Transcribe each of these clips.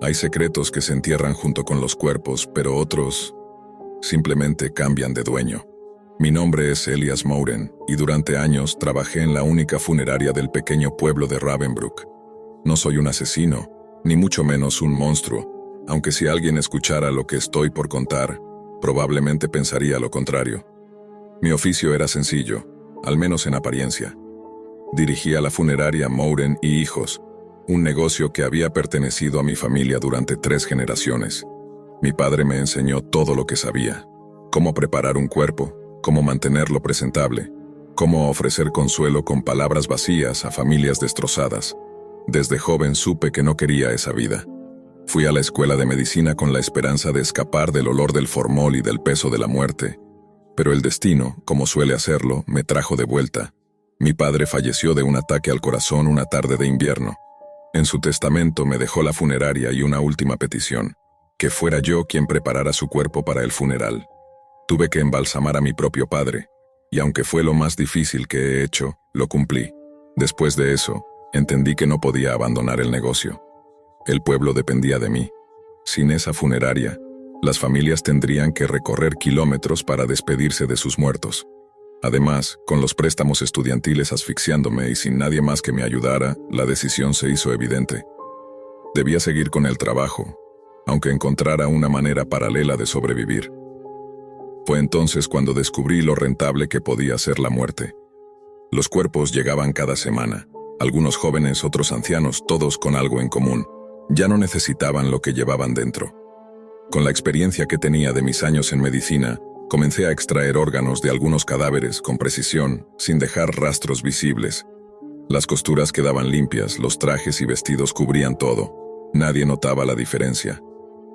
Hay secretos que se entierran junto con los cuerpos, pero otros simplemente cambian de dueño. Mi nombre es Elias Mouren, y durante años trabajé en la única funeraria del pequeño pueblo de Ravensbrück. No soy un asesino, ni mucho menos un monstruo, aunque si alguien escuchara lo que estoy por contar, probablemente pensaría lo contrario. Mi oficio era sencillo, al menos en apariencia. Dirigía la funeraria Mouren y Hijos, un negocio que había pertenecido a mi familia durante 3 generaciones. Mi padre me enseñó todo lo que sabía: cómo preparar un cuerpo, cómo mantenerlo presentable, cómo ofrecer consuelo con palabras vacías a familias destrozadas. Desde joven supe que no quería esa vida. Fui a la escuela de medicina con la esperanza de escapar del olor del formol y del peso de la muerte. Pero el destino, como suele hacerlo, me trajo de vuelta. Mi padre falleció de un ataque al corazón una tarde de invierno. En su testamento me dejó la funeraria y una última petición: que fuera yo quien preparara su cuerpo para el funeral. Tuve que embalsamar a mi propio padre, y aunque fue lo más difícil que he hecho, lo cumplí. Después de eso, entendí que no podía abandonar el negocio. El pueblo dependía de mí. Sin esa funeraria, las familias tendrían que recorrer kilómetros para despedirse de sus muertos. Además, con los préstamos estudiantiles asfixiándome y sin nadie más que me ayudara, la decisión se hizo evidente. Debía seguir con el trabajo, aunque encontrara una manera paralela de sobrevivir. Fue entonces cuando descubrí lo rentable que podía ser la muerte. Los cuerpos llegaban cada semana, algunos jóvenes, otros ancianos, todos con algo en común. Ya no necesitaban lo que llevaban dentro. Con la experiencia que tenía de mis años en medicina, comencé a extraer órganos de algunos cadáveres con precisión, sin dejar rastros visibles. Las costuras quedaban limpias, los trajes y vestidos cubrían todo. Nadie notaba la diferencia.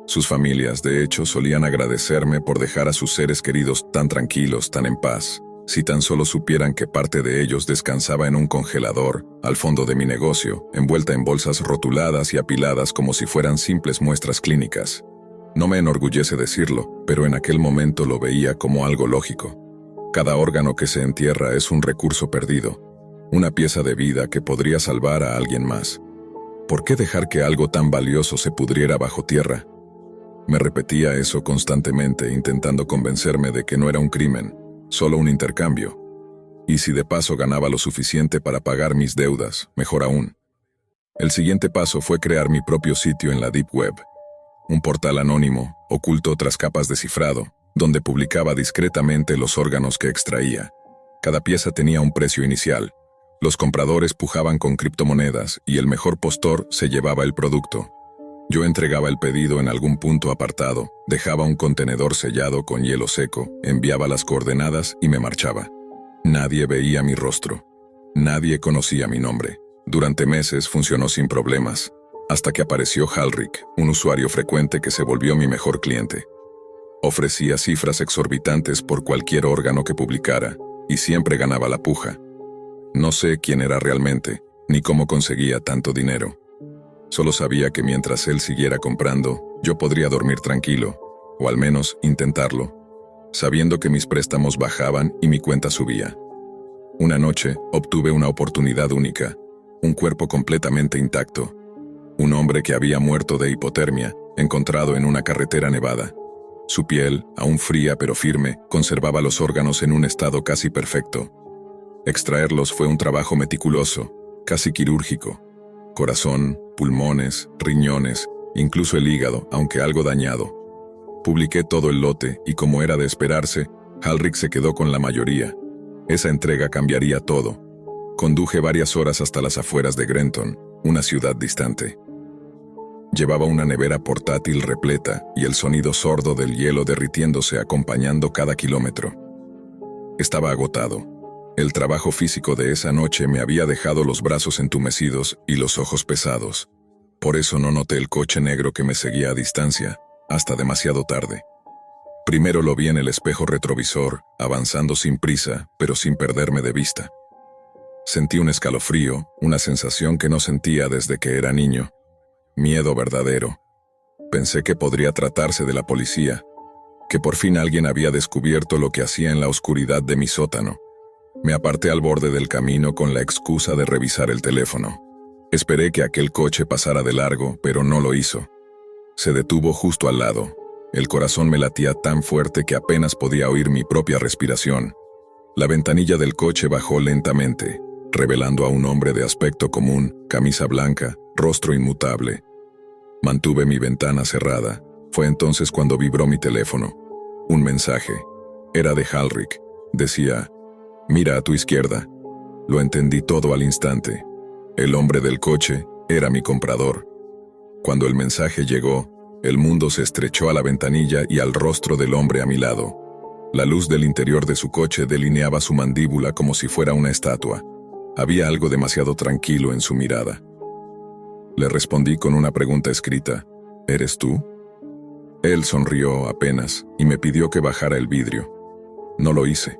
Sus familias, de hecho, solían agradecerme por dejar a sus seres queridos tan tranquilos, tan en paz. Si tan solo supieran que parte de ellos descansaba en un congelador, al fondo de mi negocio, envuelta en bolsas rotuladas y apiladas como si fueran simples muestras clínicas. No me enorgullece decirlo, pero en aquel momento lo veía como algo lógico. Cada órgano que se entierra es un recurso perdido, una pieza de vida que podría salvar a alguien más. ¿Por qué dejar que algo tan valioso se pudriera bajo tierra? Me repetía eso constantemente, intentando convencerme de que no era un crimen, solo un intercambio. Y si de paso ganaba lo suficiente para pagar mis deudas, mejor aún. El siguiente paso fue crear mi propio sitio en la Deep Web, un portal anónimo, oculto tras capas de cifrado, donde publicaba discretamente los órganos que extraía. Cada pieza tenía un precio inicial. Los compradores pujaban con criptomonedas y el mejor postor se llevaba el producto. Yo entregaba el pedido en algún punto apartado, dejaba un contenedor sellado con hielo seco, enviaba las coordenadas y me marchaba. Nadie veía mi rostro. Nadie conocía mi nombre. Durante meses funcionó sin problemas, hasta que apareció Halric, un usuario frecuente que se volvió mi mejor cliente. Ofrecía cifras exorbitantes por cualquier órgano que publicara, y siempre ganaba la puja. No sé quién era realmente, ni cómo conseguía tanto dinero. Solo sabía que mientras él siguiera comprando, yo podría dormir tranquilo, o al menos intentarlo, sabiendo que mis préstamos bajaban y mi cuenta subía. Una noche, obtuve una oportunidad única, un cuerpo completamente intacto. Un hombre que había muerto de hipotermia, encontrado en una carretera nevada. Su piel, aún fría pero firme, conservaba los órganos en un estado casi perfecto. Extraerlos fue un trabajo meticuloso, casi quirúrgico. Corazón, pulmones, riñones, incluso el hígado, aunque algo dañado. Publiqué todo el lote y, como era de esperarse, Halric se quedó con la mayoría. Esa entrega cambiaría todo. Conduje varias horas hasta las afueras de Grenton, una ciudad distante. Llevaba una nevera portátil repleta y el sonido sordo del hielo derritiéndose acompañando cada kilómetro. Estaba agotado. El trabajo físico de esa noche me había dejado los brazos entumecidos y los ojos pesados. Por eso no noté el coche negro que me seguía a distancia, hasta demasiado tarde. Primero lo vi en el espejo retrovisor, avanzando sin prisa, pero sin perderme de vista. Sentí un escalofrío, una sensación que no sentía desde que era niño. Miedo verdadero. Pensé que podría tratarse de la policía, que por fin alguien había descubierto lo que hacía en la oscuridad de mi sótano. Me aparté al borde del camino con la excusa de revisar el teléfono. Esperé que aquel coche pasara de largo, pero no lo hizo. Se detuvo justo al lado. El corazón me latía tan fuerte que apenas podía oír mi propia respiración. La ventanilla del coche bajó lentamente, revelando a un hombre de aspecto común, camisa blanca, rostro inmutable. Mantuve mi ventana cerrada. Fue entonces cuando vibró mi teléfono. Un mensaje. Era de Halric. Decía: «Mira a tu izquierda». Lo entendí todo al instante. El hombre del coche era mi comprador. Cuando el mensaje llegó, el mundo se estrechó a la ventanilla y al rostro del hombre a mi lado. La luz del interior de su coche delineaba su mandíbula como si fuera una estatua. Había algo demasiado tranquilo en su mirada. Le respondí con una pregunta escrita: «¿Eres tú?». Él sonrió apenas y me pidió que bajara el vidrio. No lo hice.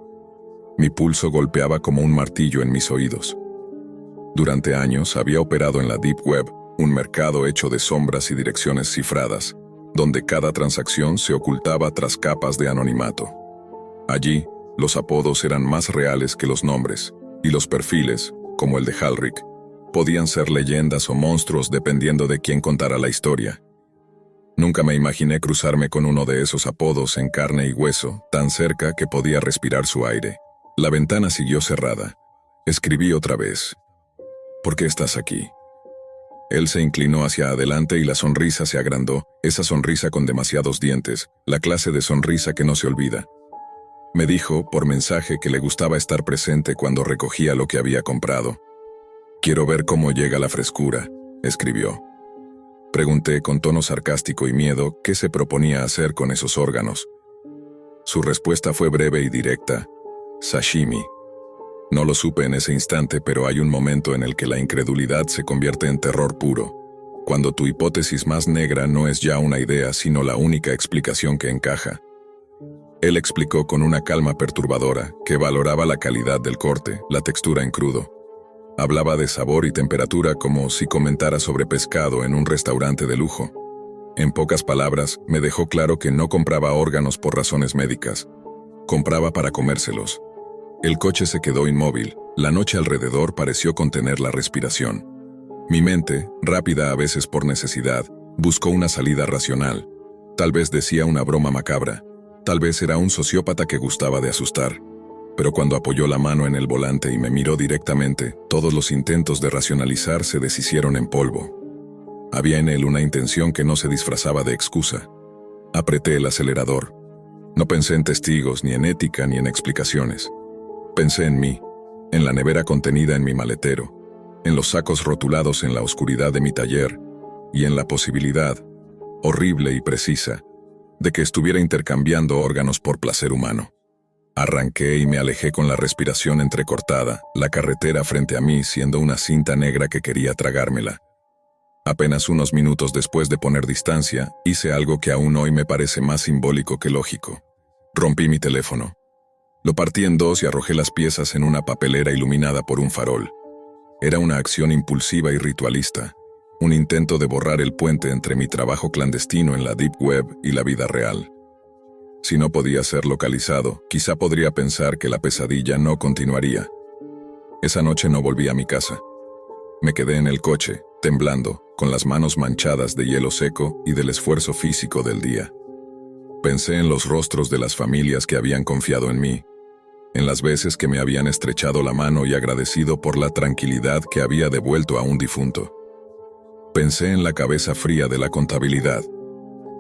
Mi pulso golpeaba como un martillo en mis oídos. Durante años había operado en la Deep Web, un mercado hecho de sombras y direcciones cifradas, donde cada transacción se ocultaba tras capas de anonimato. Allí, los apodos eran más reales que los nombres, y los perfiles, como el de Halric, podían ser leyendas o monstruos dependiendo de quién contara la historia. Nunca me imaginé cruzarme con uno de esos apodos en carne y hueso, tan cerca que podía respirar su aire. La ventana siguió cerrada. Escribí otra vez: «¿Por qué estás aquí?». Él se inclinó hacia adelante y la sonrisa se agrandó, esa sonrisa con demasiados dientes, la clase de sonrisa que no se olvida. Me dijo, por mensaje, que le gustaba estar presente cuando recogía lo que había comprado. «Quiero ver cómo llega la frescura», escribió. Pregunté con tono sarcástico y miedo qué se proponía hacer con esos órganos. Su respuesta fue breve y directa: «Sashimi». No lo supe en ese instante, pero hay un momento en el que la incredulidad se convierte en terror puro, cuando tu hipótesis más negra no es ya una idea, sino la única explicación que encaja. Él explicó con una calma perturbadora que valoraba la calidad del corte, la textura en crudo. Hablaba de sabor y temperatura como si comentara sobre pescado en un restaurante de lujo. En pocas palabras, me dejó claro que no compraba órganos por razones médicas. Compraba para comérselos. El coche se quedó inmóvil. La noche alrededor pareció contener la respiración. Mi mente, rápida a veces por necesidad, buscó una salida racional. Tal vez decía una broma macabra. Tal vez era un sociópata que gustaba de asustar. Pero cuando apoyó la mano en el volante y me miró directamente, todos los intentos de racionalizar se deshicieron en polvo. Había en él una intención que no se disfrazaba de excusa. Apreté el acelerador. No pensé en testigos, ni en ética, ni en explicaciones. Pensé en mí, en la nevera contenida en mi maletero, en los sacos rotulados en la oscuridad de mi taller, y en la posibilidad, horrible y precisa, de que estuviera intercambiando órganos por placer humano. Arranqué y me alejé con la respiración entrecortada, la carretera frente a mí siendo una cinta negra que quería tragármela. Apenas unos minutos después de poner distancia, hice algo que aún hoy me parece más simbólico que lógico. Rompí mi teléfono. Lo partí en dos y arrojé las piezas en una papelera iluminada por un farol. Era una acción impulsiva y ritualista, un intento de borrar el puente entre mi trabajo clandestino en la Deep Web y la vida real. Si no podía ser localizado, quizá podría pensar que la pesadilla no continuaría. Esa noche no volví a mi casa. Me quedé en el coche, temblando, con las manos manchadas de hielo seco y del esfuerzo físico del día. Pensé en los rostros de las familias que habían confiado en mí, en las veces que me habían estrechado la mano y agradecido por la tranquilidad que había devuelto a un difunto. Pensé en la cabeza fría de la contabilidad,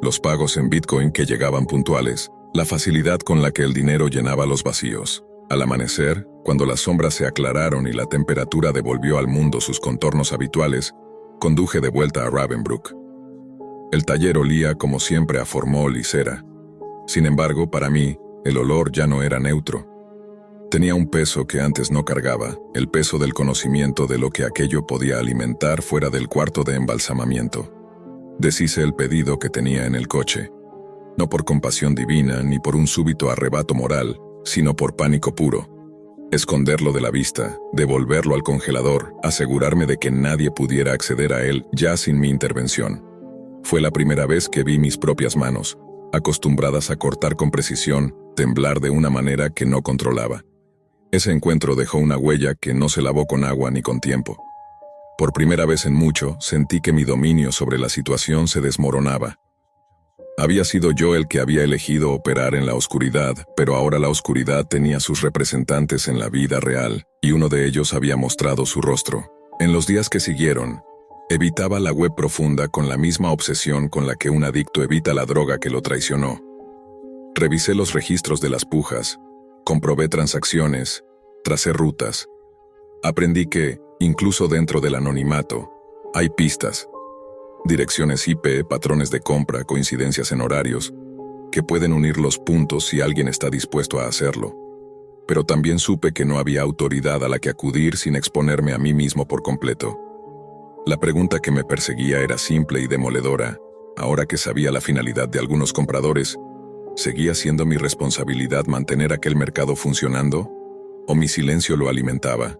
los pagos en Bitcoin que llegaban puntuales, la facilidad con la que el dinero llenaba los vacíos. Al amanecer, cuando las sombras se aclararon y la temperatura devolvió al mundo sus contornos habituales, conduje de vuelta a Ravensbrück. El taller olía como siempre a formol y cera. Sin embargo, para mí, el olor ya no era neutro. Tenía un peso que antes no cargaba, el peso del conocimiento de lo que aquello podía alimentar fuera del cuarto de embalsamamiento. Deshice el pedido que tenía en el coche, no por compasión divina ni por un súbito arrebato moral, sino por pánico puro. Esconderlo de la vista, devolverlo al congelador, asegurarme de que nadie pudiera acceder a él ya sin mi intervención. Fue la primera vez que vi mis propias manos, acostumbradas a cortar con precisión, temblar de una manera que no controlaba. Ese encuentro dejó una huella que no se lavó con agua ni con tiempo. Por primera vez en mucho, sentí que mi dominio sobre la situación se desmoronaba, Había sido yo el que había elegido operar en la oscuridad, pero ahora la oscuridad tenía sus representantes en la vida real, y uno de ellos había mostrado su rostro. En los días que siguieron, evitaba la web profunda con la misma obsesión con la que un adicto evita la droga que lo traicionó. Revisé los registros de las pujas, comprobé transacciones, tracé rutas. Aprendí que, incluso dentro del anonimato, hay pistas, direcciones IP, patrones de compra, coincidencias en horarios, que pueden unir los puntos si alguien está dispuesto a hacerlo. Pero también supe que no había autoridad a la que acudir sin exponerme a mí mismo por completo. La pregunta que me perseguía era simple y demoledora. Ahora que sabía la finalidad de algunos compradores, ¿seguía siendo mi responsabilidad mantener aquel mercado funcionando? ¿O mi silencio lo alimentaba?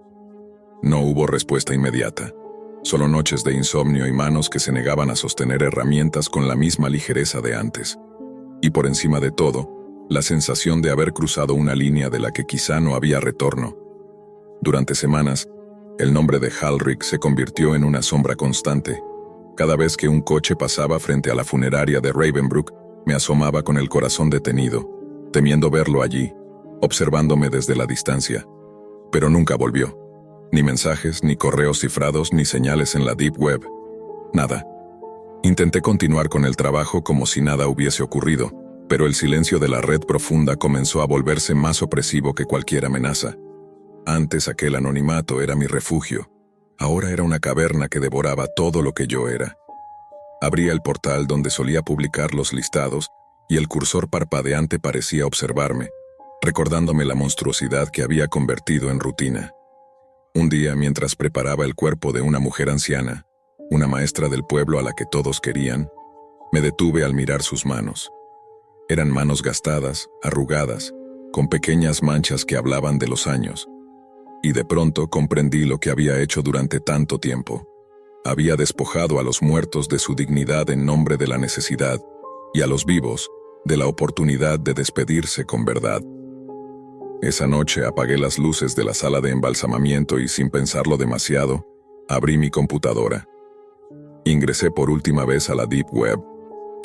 No hubo respuesta inmediata. Solo noches de insomnio y manos que se negaban a sostener herramientas con la misma ligereza de antes. Y por encima de todo, la sensación de haber cruzado una línea de la que quizá no había retorno. Durante semanas, el nombre de Halric se convirtió en una sombra constante. Cada vez que un coche pasaba frente a la funeraria de Ravenbrook, me asomaba con el corazón detenido, temiendo verlo allí, observándome desde la distancia. Pero nunca volvió. Ni mensajes, ni correos cifrados, ni señales en la Deep Web. Nada. Intenté continuar con el trabajo como si nada hubiese ocurrido, pero el silencio de la red profunda comenzó a volverse más opresivo que cualquier amenaza. Antes aquel anonimato era mi refugio. Ahora era una caverna que devoraba todo lo que yo era. Abría el portal donde solía publicar los listados y el cursor parpadeante parecía observarme, recordándome la monstruosidad que había convertido en rutina. Un día, mientras preparaba el cuerpo de una mujer anciana, una maestra del pueblo a la que todos querían, me detuve al mirar sus manos. Eran manos gastadas, arrugadas, con pequeñas manchas que hablaban de los años. Y de pronto comprendí lo que había hecho durante tanto tiempo. Había despojado a los muertos de su dignidad en nombre de la necesidad, y a los vivos, de la oportunidad de despedirse con verdad. Esa noche apagué las luces de la sala de embalsamamiento y, sin pensarlo demasiado, abrí mi computadora. Ingresé por última vez a la Deep Web,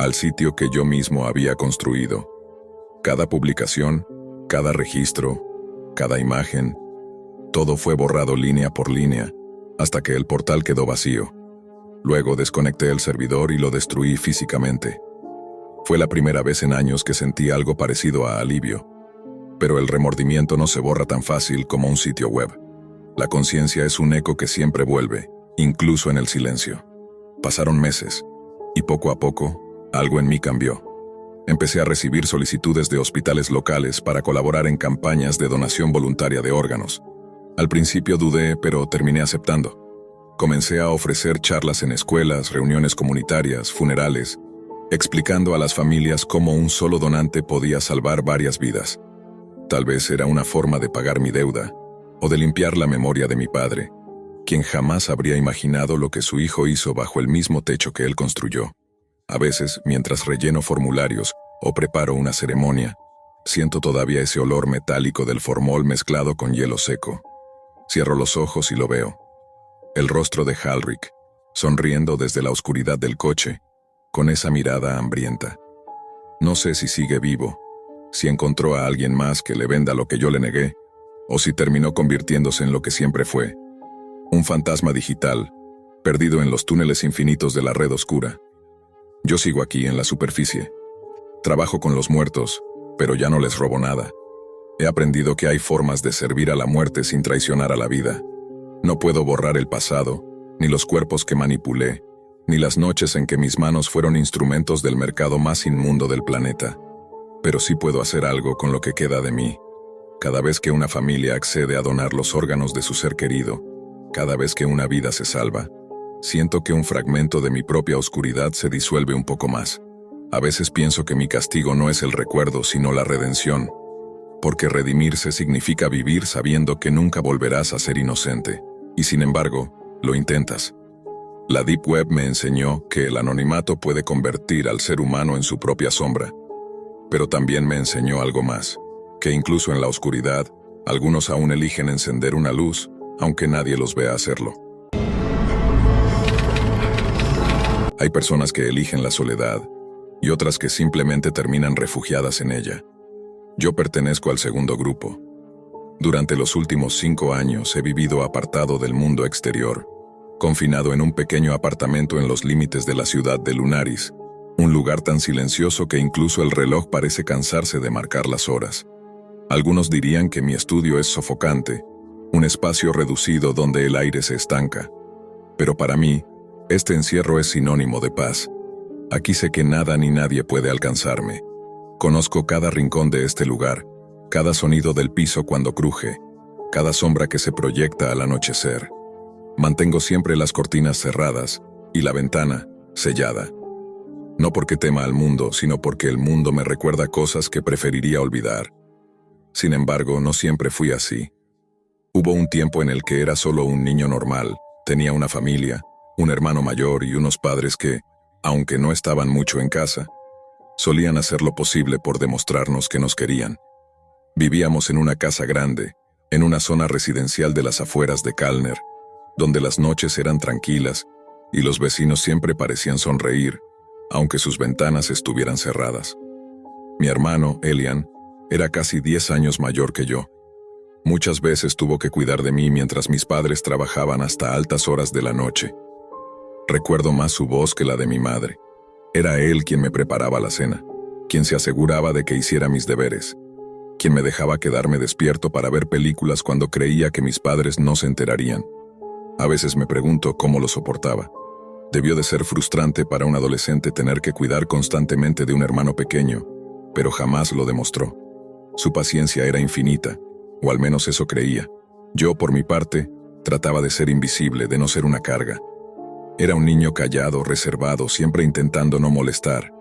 al sitio que yo mismo había construido. Cada publicación, cada registro, cada imagen, todo fue borrado línea por línea, hasta que el portal quedó vacío. Luego desconecté el servidor y lo destruí físicamente. Fue la primera vez en años que sentí algo parecido a alivio. Pero el remordimiento no se borra tan fácil como un sitio web. La conciencia es un eco que siempre vuelve, incluso en el silencio. Pasaron meses, y poco a poco, algo en mí cambió. Empecé a recibir solicitudes de hospitales locales para colaborar en campañas de donación voluntaria de órganos. Al principio dudé, pero terminé aceptando. Comencé a ofrecer charlas en escuelas, reuniones comunitarias, funerales, explicando a las familias cómo un solo donante podía salvar varias vidas. Tal vez era una forma de pagar mi deuda, o de limpiar la memoria de mi padre, quien jamás habría imaginado lo que su hijo hizo bajo el mismo techo que él construyó. A veces, mientras relleno formularios o preparo una ceremonia, siento todavía ese olor metálico del formol mezclado con hielo seco. Cierro los ojos y lo veo. El rostro de Halric, sonriendo desde la oscuridad del coche, con esa mirada hambrienta. No sé si sigue vivo, si encontró a alguien más que le venda lo que yo le negué, o si terminó convirtiéndose en lo que siempre fue, un fantasma digital, perdido en los túneles infinitos de la red oscura. Yo sigo aquí en la superficie. Trabajo con los muertos, pero ya no les robo nada. He aprendido que hay formas de servir a la muerte sin traicionar a la vida. No puedo borrar el pasado, ni los cuerpos que manipulé, ni las noches en que mis manos fueron instrumentos del mercado más inmundo del planeta. Pero sí puedo hacer algo con lo que queda de mí. Cada vez que una familia accede a donar los órganos de su ser querido, cada vez que una vida se salva, siento que un fragmento de mi propia oscuridad se disuelve un poco más. A veces pienso que mi castigo no es el recuerdo, sino la redención, porque redimirse significa vivir sabiendo que nunca volverás a ser inocente, y sin embargo, lo intentas. La Deep Web me enseñó que el anonimato puede convertir al ser humano en su propia sombra, pero también me enseñó algo más, que incluso en la oscuridad, algunos aún eligen encender una luz, aunque nadie los vea hacerlo. Hay personas que eligen la soledad, y otras que simplemente terminan refugiadas en ella. Yo pertenezco al segundo grupo. Durante los últimos 5 años he vivido apartado del mundo exterior, confinado en un pequeño apartamento en los límites de la ciudad de Lunaris, un lugar tan silencioso que incluso el reloj parece cansarse de marcar las horas. Algunos dirían que mi estudio es sofocante, un espacio reducido donde el aire se estanca. Pero para mí, este encierro es sinónimo de paz. Aquí sé que nada ni nadie puede alcanzarme. Conozco cada rincón de este lugar, cada sonido del piso cuando cruje, cada sombra que se proyecta al anochecer. Mantengo siempre las cortinas cerradas y la ventana sellada. No porque tema al mundo, sino porque el mundo me recuerda cosas que preferiría olvidar. Sin embargo, no siempre fui así. Hubo un tiempo en el que era solo un niño normal, tenía una familia, un hermano mayor y unos padres que, aunque no estaban mucho en casa, solían hacer lo posible por demostrarnos que nos querían. Vivíamos en una casa grande, en una zona residencial de las afueras de Kalner, donde las noches eran tranquilas y los vecinos siempre parecían sonreír, aunque sus ventanas estuvieran cerradas. Mi hermano, Elian, era casi 10 años mayor que yo. Muchas veces tuvo que cuidar de mí mientras mis padres trabajaban hasta altas horas de la noche. Recuerdo más su voz que la de mi madre. Era él quien me preparaba la cena, quien se aseguraba de que hiciera mis deberes, quien me dejaba quedarme despierto para ver películas cuando creía que mis padres no se enterarían. A veces me pregunto cómo lo soportaba. Debió de ser frustrante para un adolescente tener que cuidar constantemente de un hermano pequeño, pero jamás lo demostró. Su paciencia era infinita, o al menos eso creía. Yo, por mi parte, trataba de ser invisible, de no ser una carga. Era un niño callado, reservado, siempre intentando no molestar.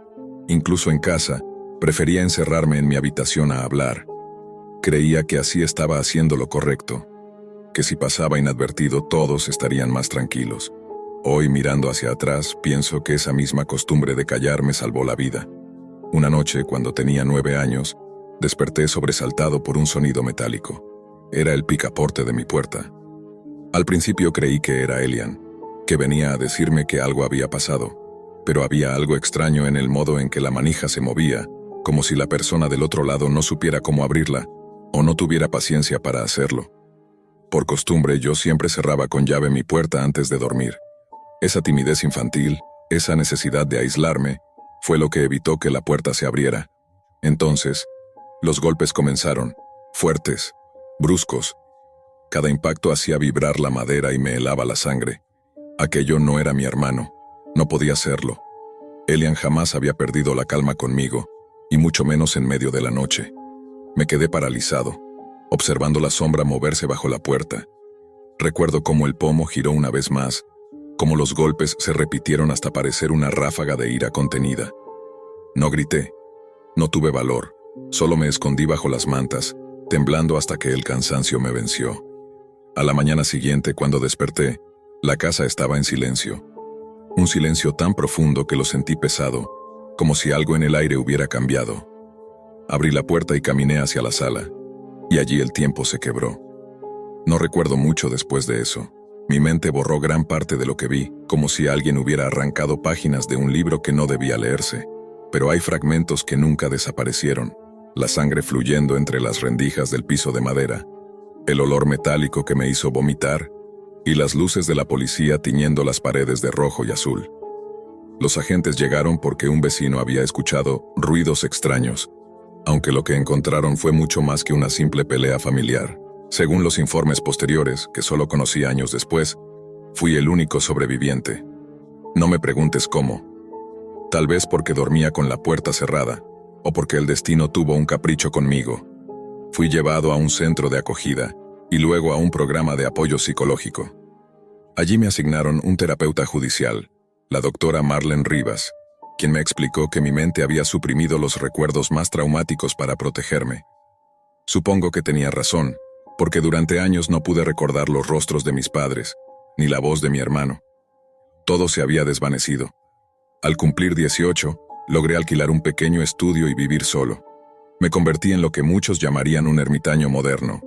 Incluso en casa, prefería encerrarme en mi habitación a hablar. Creía que así estaba haciendo lo correcto, que si pasaba inadvertido todos estarían más tranquilos. Hoy, mirando hacia atrás, pienso que esa misma costumbre de callar me salvó la vida. Una noche, cuando tenía 9 años, desperté sobresaltado por un sonido metálico. Era el picaporte de mi puerta. Al principio creí que era Elian, que venía a decirme que algo había pasado, pero había algo extraño en el modo en que la manija se movía, como si la persona del otro lado no supiera cómo abrirla, o no tuviera paciencia para hacerlo. Por costumbre, yo siempre cerraba con llave mi puerta antes de dormir. Esa timidez infantil, esa necesidad de aislarme, fue lo que evitó que la puerta se abriera. Entonces, los golpes comenzaron, fuertes, bruscos. Cada impacto hacía vibrar la madera y me helaba la sangre. Aquello no era mi hermano, no podía serlo. Elian jamás había perdido la calma conmigo, y mucho menos en medio de la noche. Me quedé paralizado, observando la sombra moverse bajo la puerta. Recuerdo cómo el pomo giró una vez más, cómo los golpes se repitieron hasta parecer una ráfaga de ira contenida. No grité, no tuve valor, solo me escondí bajo las mantas, temblando hasta que el cansancio me venció. A la mañana siguiente, cuando desperté, la casa estaba en silencio. Un silencio tan profundo que lo sentí pesado, como si algo en el aire hubiera cambiado. Abrí la puerta y caminé hacia la sala, y allí el tiempo se quebró. No recuerdo mucho después de eso. Mi mente borró gran parte de lo que vi, como si alguien hubiera arrancado páginas de un libro que no debía leerse. Pero hay fragmentos que nunca desaparecieron, la sangre fluyendo entre las rendijas del piso de madera, el olor metálico que me hizo vomitar, y las luces de la policía tiñendo las paredes de rojo y azul. Los agentes llegaron porque un vecino había escuchado ruidos extraños, aunque lo que encontraron fue mucho más que una simple pelea familiar. Según los informes posteriores, que solo conocí años después, fui el único sobreviviente. No me preguntes cómo. Tal vez porque dormía con la puerta cerrada, o porque el destino tuvo un capricho conmigo. Fui llevado a un centro de acogida, y luego a un programa de apoyo psicológico. Allí me asignaron un terapeuta judicial, la doctora Marlene Rivas, quien me explicó que mi mente había suprimido los recuerdos más traumáticos para protegerme. Supongo que tenía razón, porque durante años no pude recordar los rostros de mis padres, ni la voz de mi hermano. Todo se había desvanecido. Al cumplir 18, logré alquilar un pequeño estudio y vivir solo. Me convertí en lo que muchos llamarían un ermitaño moderno.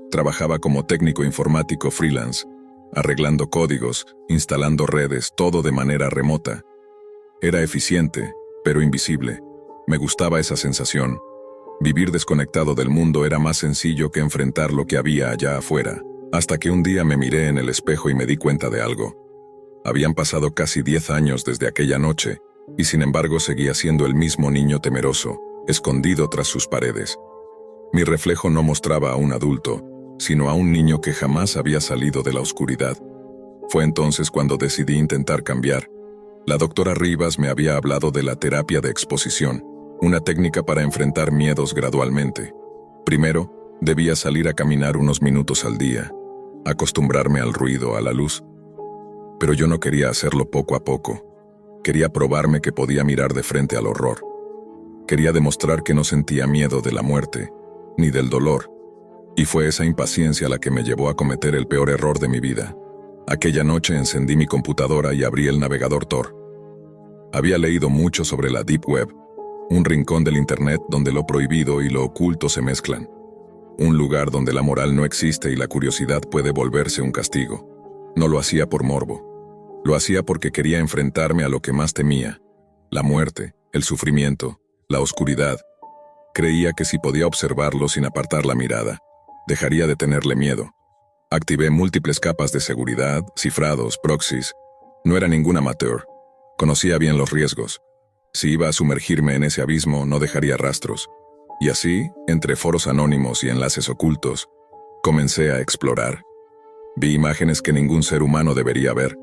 Trabajaba como técnico informático freelance, arreglando códigos, instalando redes, todo de manera remota. Era eficiente, pero invisible. Me gustaba esa sensación. Vivir desconectado del mundo era más sencillo que enfrentar lo que había allá afuera, hasta que un día me miré en el espejo y me di cuenta de algo. Habían pasado casi 10 años desde aquella noche, y sin embargo seguía siendo el mismo niño temeroso, escondido tras sus paredes. Mi reflejo no mostraba a un adulto, sino a un niño que jamás había salido de la oscuridad. Fue entonces cuando decidí intentar cambiar. La doctora Rivas me había hablado de la terapia de exposición, una técnica para enfrentar miedos gradualmente. Primero, debía salir a caminar unos minutos al día, acostumbrarme al ruido, a la luz. Pero yo no quería hacerlo poco a poco. Quería probarme que podía mirar de frente al horror. Quería demostrar que no sentía miedo de la muerte, ni del dolor. Y fue esa impaciencia la que me llevó a cometer el peor error de mi vida. Aquella noche encendí mi computadora y abrí el navegador Tor. Había leído mucho sobre la Deep Web, un rincón del Internet donde lo prohibido y lo oculto se mezclan. Un lugar donde la moral no existe y la curiosidad puede volverse un castigo. No lo hacía por morbo. Lo hacía porque quería enfrentarme a lo que más temía: la muerte, el sufrimiento, la oscuridad. Creía que si podía observarlo sin apartar la mirada, dejaría de tenerle miedo. Activé múltiples capas de seguridad, cifrados, proxies. No era ningún amateur. Conocía bien los riesgos. Si iba a sumergirme en ese abismo, no dejaría rastros. Y así, entre foros anónimos y enlaces ocultos, comencé a explorar. Vi imágenes que ningún ser humano debería ver.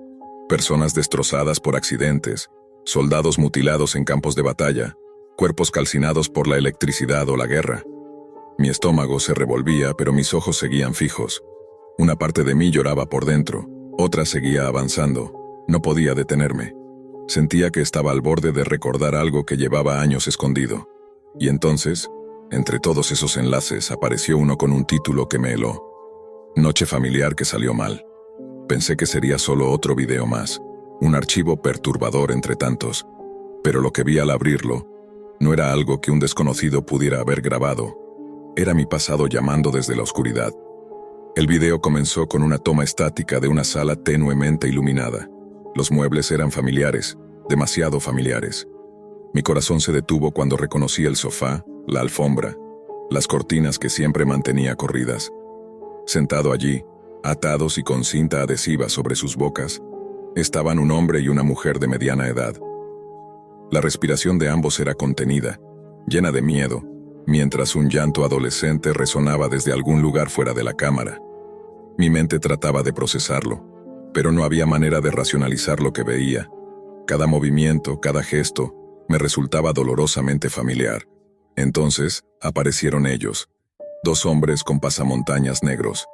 Personas destrozadas por accidentes, soldados mutilados en campos de batalla, cuerpos calcinados por la electricidad o la guerra. Mi estómago se revolvía, pero mis ojos seguían fijos. Una parte de mí lloraba por dentro, otra seguía avanzando. No podía detenerme. Sentía que estaba al borde de recordar algo que llevaba años escondido. Y entonces, entre todos esos enlaces, apareció uno con un título que me heló. Noche familiar que salió mal. Pensé que sería solo otro video más, un archivo perturbador entre tantos. Pero lo que vi al abrirlo no era algo que un desconocido pudiera haber grabado. Era mi pasado llamando desde la oscuridad. El video comenzó con una toma estática de una sala tenuemente iluminada. Los muebles eran familiares, demasiado familiares. Mi corazón se detuvo cuando reconocí el sofá, la alfombra, las cortinas que siempre mantenía corridas. Sentado allí, atados y con cinta adhesiva sobre sus bocas, estaban un hombre y una mujer de mediana edad. La respiración de ambos era contenida, llena de miedo, mientras un llanto adolescente resonaba desde algún lugar fuera de la cámara. Mi mente trataba de procesarlo, pero no había manera de racionalizar lo que veía. Cada movimiento, cada gesto, me resultaba dolorosamente familiar. Entonces, aparecieron ellos, 2 hombres con pasamontañas negros.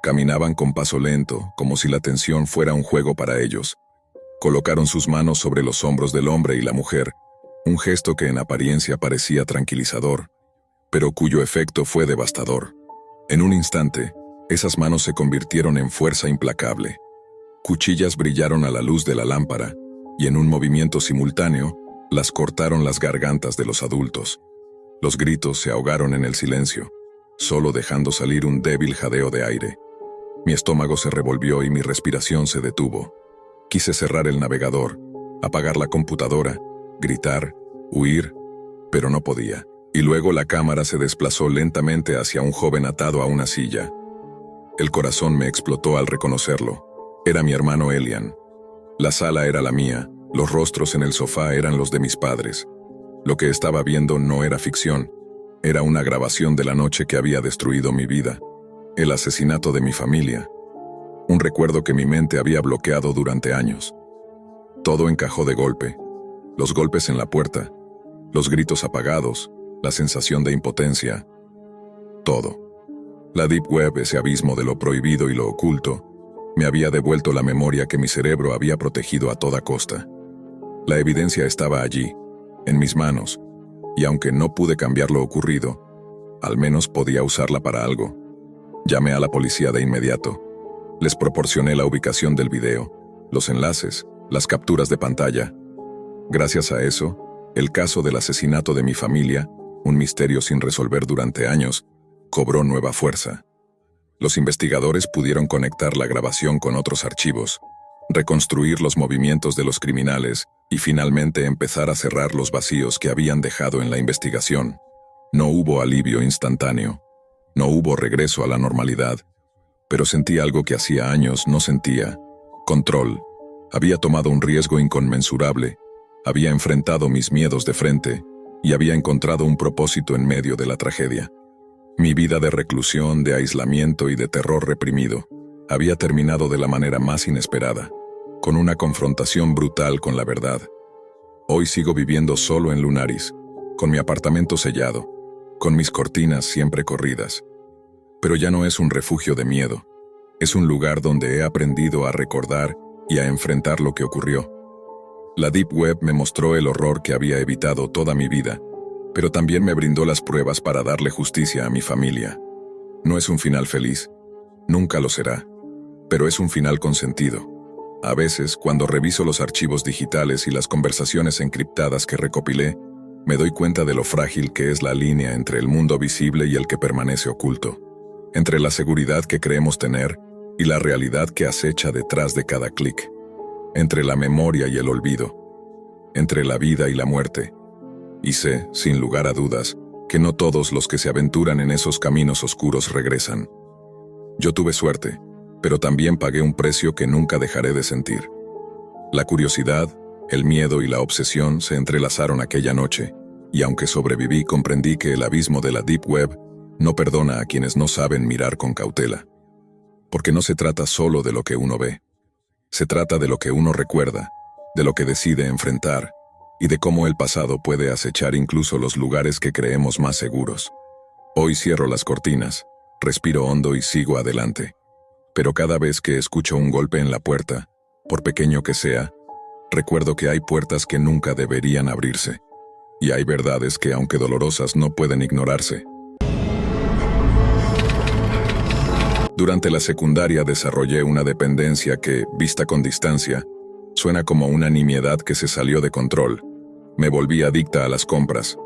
Caminaban con paso lento, como si la tensión fuera un juego para ellos. Colocaron sus manos sobre los hombros del hombre y la mujer, un gesto que en apariencia parecía tranquilizador, pero cuyo efecto fue devastador. En un instante, esas manos se convirtieron en fuerza implacable. Cuchillas brillaron a la luz de la lámpara, y en un movimiento simultáneo, las cortaron las gargantas de los adultos. Los gritos se ahogaron en el silencio, solo dejando salir un débil jadeo de aire. Mi estómago se revolvió y mi respiración se detuvo. Quise cerrar el navegador, apagar la computadora, gritar, huir, pero no podía. Y luego la cámara se desplazó lentamente hacia un joven atado a una silla. El corazón me explotó al reconocerlo. Era mi hermano Elian. La sala era la mía, los rostros en el sofá eran los de mis padres. Lo que estaba viendo no era ficción, era una grabación de la noche que había destruido mi vida, el asesinato de mi familia, un recuerdo que mi mente había bloqueado durante años. Todo encajó de golpe, los golpes en la puerta, los gritos apagados, la sensación de impotencia, todo. La Deep Web, ese abismo de lo prohibido y lo oculto, me había devuelto la memoria que mi cerebro había protegido a toda costa. La evidencia estaba allí, en mis manos, y aunque no pude cambiar lo ocurrido, al menos podía usarla para algo. Llamé a la policía de inmediato. Les proporcioné la ubicación del video, los enlaces, las capturas de pantalla. Gracias a eso, el caso del asesinato de mi familia, un misterio sin resolver durante años, cobró nueva fuerza. Los investigadores pudieron conectar la grabación con otros archivos, reconstruir los movimientos de los criminales y finalmente empezar a cerrar los vacíos que habían dejado en la investigación. No hubo alivio instantáneo, no hubo regreso a la normalidad, pero sentí algo que hacía años no sentía: control. Había tomado un riesgo inconmensurable, había enfrentado mis miedos de frente y había encontrado un propósito en medio de la tragedia. Mi vida de reclusión, de aislamiento y de terror reprimido había terminado de la manera más inesperada, con una confrontación brutal con la verdad. Hoy sigo viviendo solo en Lunaris, con mi apartamento sellado, con mis cortinas siempre corridas. Pero ya no es un refugio de miedo, es un lugar donde he aprendido a recordar y a enfrentar lo que ocurrió. La Deep Web me mostró el horror que había evitado toda mi vida, pero también me brindó las pruebas para darle justicia a mi familia. No es un final feliz, nunca lo será, pero es un final con sentido. A veces, cuando reviso los archivos digitales y las conversaciones encriptadas que recopilé, me doy cuenta de lo frágil que es la línea entre el mundo visible y el que permanece oculto, entre la seguridad que creemos tener y la realidad que acecha detrás de cada clic, entre la memoria y el olvido, entre la vida y la muerte. Y sé, sin lugar a dudas, que no todos los que se aventuran en esos caminos oscuros regresan. Yo tuve suerte, pero también pagué un precio que nunca dejaré de sentir. La curiosidad, el miedo y la obsesión se entrelazaron aquella noche, y aunque sobreviví, comprendí que el abismo de la Deep Web no perdona a quienes no saben mirar con cautela. Porque no se trata solo de lo que uno ve. Se trata de lo que uno recuerda, de lo que decide enfrentar, y de cómo el pasado puede acechar incluso los lugares que creemos más seguros. Hoy cierro las cortinas, respiro hondo y sigo adelante. Pero cada vez que escucho un golpe en la puerta, por pequeño que sea, recuerdo que hay puertas que nunca deberían abrirse. Y hay verdades que, aunque dolorosas, no pueden ignorarse. Durante la secundaria desarrollé una dependencia que, vista con distancia, suena como una nimiedad que se salió de control. Me volví adicta a las compras.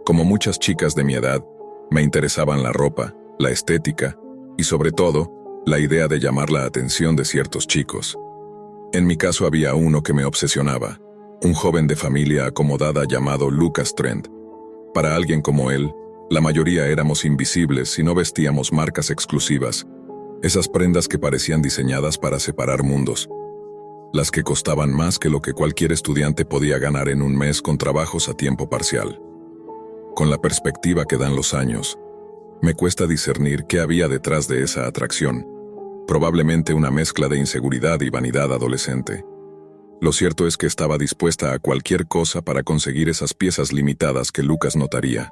Como muchas chicas de mi edad, me interesaban la ropa, la estética y, sobre todo, la idea de llamar la atención de ciertos chicos. En mi caso había uno que me obsesionaba, un joven de familia acomodada llamado Lucas Trent. Para alguien como él, la mayoría éramos invisibles y no vestíamos marcas exclusivas, esas prendas que parecían diseñadas para separar mundos, las que costaban más que lo que cualquier estudiante podía ganar en un mes con trabajos a tiempo parcial. Con la perspectiva que dan los años, me cuesta discernir qué había detrás de esa atracción, probablemente una mezcla de inseguridad y vanidad adolescente. Lo cierto es que estaba dispuesta a cualquier cosa para conseguir esas piezas limitadas que Lucas notaría.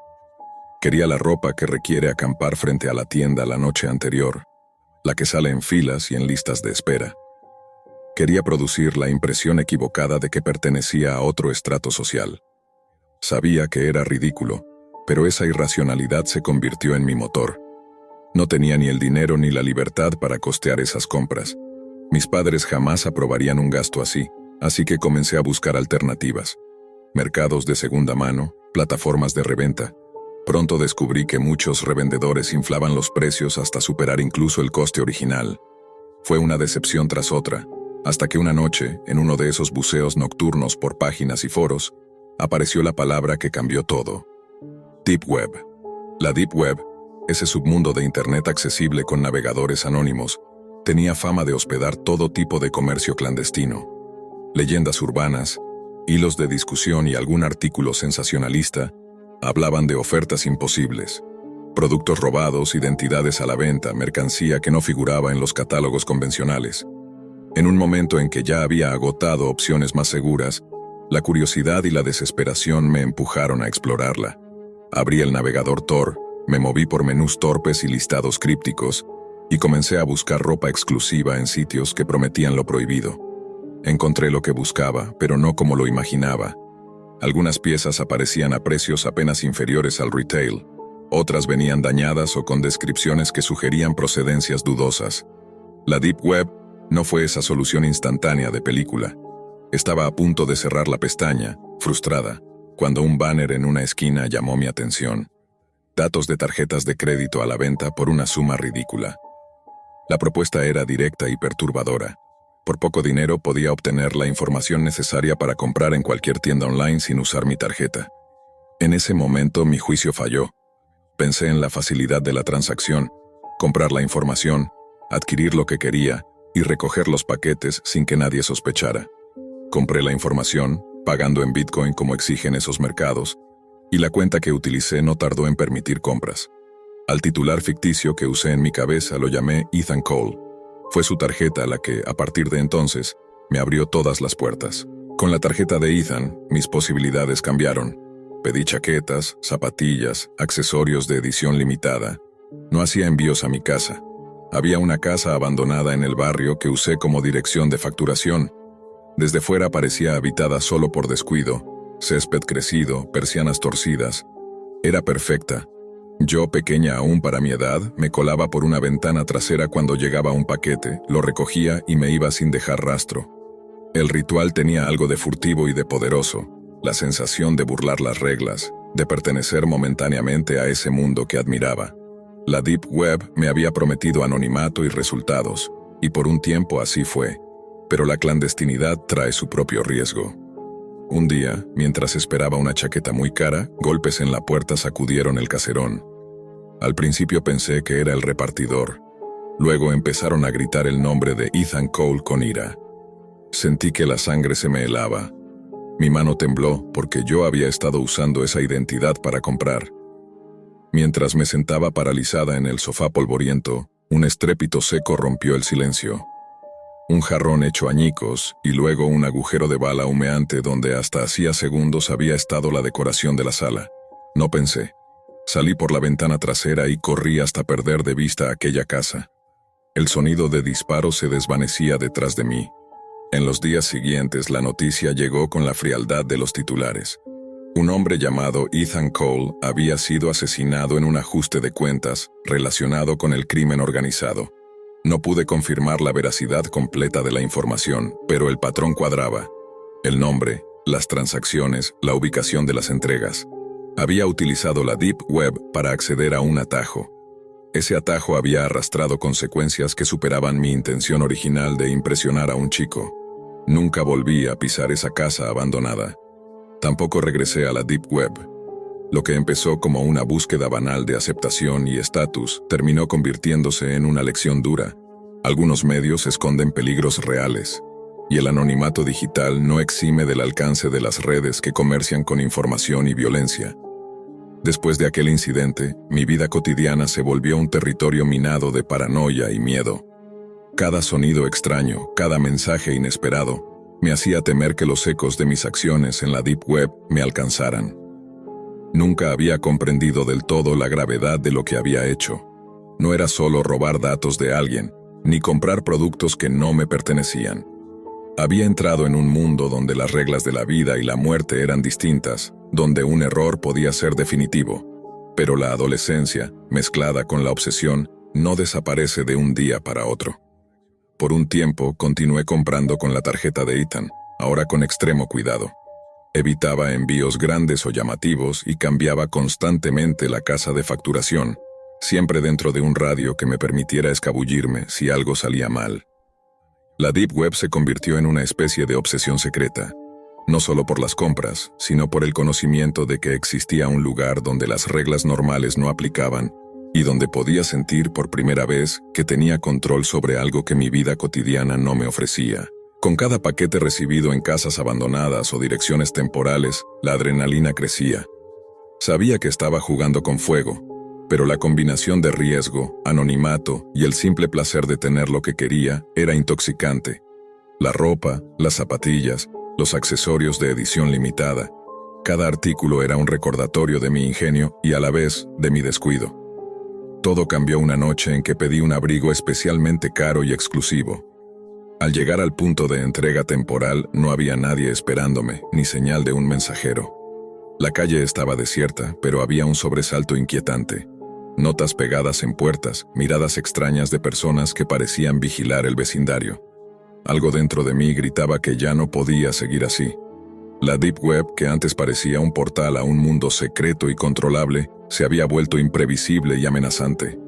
Quería la ropa que requiere acampar frente a la tienda la noche anterior, la que sale en filas y en listas de espera. Quería producir la impresión equivocada de que pertenecía a otro estrato social. Sabía que era ridículo, pero esa irracionalidad se convirtió en mi motor. No tenía ni el dinero ni la libertad para costear esas compras. Mis padres jamás aprobarían un gasto así que comencé a buscar alternativas. Mercados de segunda mano, plataformas de reventa. Pronto descubrí que muchos revendedores inflaban los precios hasta superar incluso el coste original. Fue una decepción tras otra, hasta que una noche, en uno de esos buceos nocturnos por páginas y foros, apareció la palabra que cambió todo: Deep Web. La Deep Web, ese submundo de Internet accesible con navegadores anónimos, tenía fama de hospedar todo tipo de comercio clandestino. Leyendas urbanas, hilos de discusión y algún artículo sensacionalista hablaban de ofertas imposibles, productos robados, identidades a la venta, mercancía que no figuraba en los catálogos convencionales. En un momento en que ya había agotado opciones más seguras, la curiosidad y la desesperación me empujaron a explorarla. Abrí el navegador Tor, me moví por menús torpes y listados crípticos, y comencé a buscar ropa exclusiva en sitios que prometían lo prohibido. Encontré lo que buscaba, pero no como lo imaginaba. Algunas piezas aparecían a precios apenas inferiores al retail, otras venían dañadas o con descripciones que sugerían procedencias dudosas. La Deep Web no fue esa solución instantánea de película. Estaba a punto de cerrar la pestaña, frustrada, cuando un banner en una esquina llamó mi atención. Datos de tarjetas de crédito a la venta por una suma ridícula. La propuesta era directa y perturbadora. Por poco dinero podía obtener la información necesaria para comprar en cualquier tienda online sin usar mi tarjeta. En ese momento mi juicio falló. Pensé en la facilidad de la transacción, comprar la información, adquirir lo que quería y recoger los paquetes sin que nadie sospechara. Compré la información, pagando en Bitcoin como exigen esos mercados, y la cuenta que utilicé no tardó en permitir compras. Al titular ficticio que usé en mi cabeza lo llamé Ethan Cole. Fue su tarjeta la que, a partir de entonces, me abrió todas las puertas. Con la tarjeta de Ethan, mis posibilidades cambiaron. Pedí chaquetas, zapatillas, accesorios de edición limitada. No hacía envíos a mi casa. Había una casa abandonada en el barrio que usé como dirección de facturación. Desde fuera parecía habitada solo por descuido, césped crecido, persianas torcidas. Era perfecta. Yo, pequeña aún para mi edad, me colaba por una ventana trasera cuando llegaba un paquete, lo recogía y me iba sin dejar rastro. El ritual tenía algo de furtivo y de poderoso, la sensación de burlar las reglas, de pertenecer momentáneamente a ese mundo que admiraba. La Deep Web me había prometido anonimato y resultados, y por un tiempo así fue. Pero la clandestinidad trae su propio riesgo. Un día, mientras esperaba una chaqueta muy cara, golpes en la puerta sacudieron el caserón. Al principio pensé que era el repartidor. Luego empezaron a gritar el nombre de Ethan Cole con ira. Sentí que la sangre se me helaba. Mi mano tembló porque yo había estado usando esa identidad para comprar. Mientras me sentaba paralizada en el sofá polvoriento, un estrépito seco rompió el silencio. Un jarrón hecho añicos y luego un agujero de bala humeante donde hasta hacía segundos había estado la decoración de la sala. No pensé. Salí por la ventana trasera y corrí hasta perder de vista aquella casa. El sonido de disparos se desvanecía detrás de mí. En los días siguientes la noticia llegó con la frialdad de los titulares. Un hombre llamado Ethan Cole había sido asesinado en un ajuste de cuentas relacionado con el crimen organizado. No pude confirmar la veracidad completa de la información, pero el patrón cuadraba. El nombre, las transacciones, la ubicación de las entregas. Había utilizado la Deep Web para acceder a un atajo. Ese atajo había arrastrado consecuencias que superaban mi intención original de impresionar a un chico. Nunca volví a pisar esa casa abandonada. Tampoco regresé a la Deep Web. Lo que empezó como una búsqueda banal de aceptación y estatus terminó convirtiéndose en una lección dura. Algunos medios esconden peligros reales, y el anonimato digital no exime del alcance de las redes que comercian con información y violencia. Después de aquel incidente, mi vida cotidiana se volvió un territorio minado de paranoia y miedo. Cada sonido extraño, cada mensaje inesperado, me hacía temer que los ecos de mis acciones en la Deep Web me alcanzaran. Nunca había comprendido del todo la gravedad de lo que había hecho. No era solo robar datos de alguien, ni comprar productos que no me pertenecían. Había entrado en un mundo donde las reglas de la vida y la muerte eran distintas, donde un error podía ser definitivo. Pero la adolescencia, mezclada con la obsesión, no desaparece de un día para otro. Por un tiempo continué comprando con la tarjeta de Ethan, ahora con extremo cuidado. Evitaba envíos grandes o llamativos y cambiaba constantemente la casa de facturación, siempre dentro de un radio que me permitiera escabullirme si algo salía mal. La Deep Web se convirtió en una especie de obsesión secreta, no solo por las compras, sino por el conocimiento de que existía un lugar donde las reglas normales no aplicaban y donde podía sentir por primera vez que tenía control sobre algo que mi vida cotidiana no me ofrecía. Con cada paquete recibido en casas abandonadas o direcciones temporales, la adrenalina crecía. Sabía que estaba jugando con fuego, pero la combinación de riesgo, anonimato y el simple placer de tener lo que quería era intoxicante. La ropa, las zapatillas, los accesorios de edición limitada. Cada artículo era un recordatorio de mi ingenio y a la vez de mi descuido. Todo cambió una noche en que pedí un abrigo especialmente caro y exclusivo. Al llegar al punto de entrega temporal no había nadie esperándome, ni señal de un mensajero. La calle estaba desierta, pero había un sobresalto inquietante. Notas pegadas en puertas, miradas extrañas de personas que parecían vigilar el vecindario. Algo dentro de mí gritaba que ya no podía seguir así. La Deep Web, que antes parecía un portal a un mundo secreto y controlable, se había vuelto imprevisible y amenazante.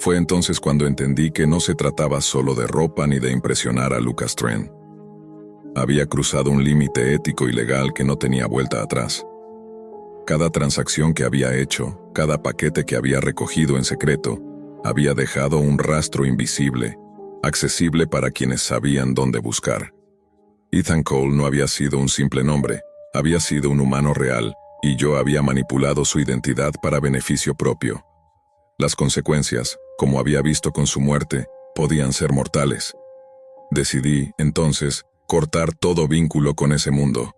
Fue entonces cuando entendí que no se trataba solo de ropa ni de impresionar a Lucas Trent. Había cruzado un límite ético y legal que no tenía vuelta atrás. Cada transacción que había hecho, cada paquete que había recogido en secreto, había dejado un rastro invisible, accesible para quienes sabían dónde buscar. Ethan Cole no había sido un simple nombre, había sido un humano real, y yo había manipulado su identidad para beneficio propio. Las consecuencias, como había visto con su muerte, podían ser mortales. Decidí, entonces, cortar todo vínculo con ese mundo.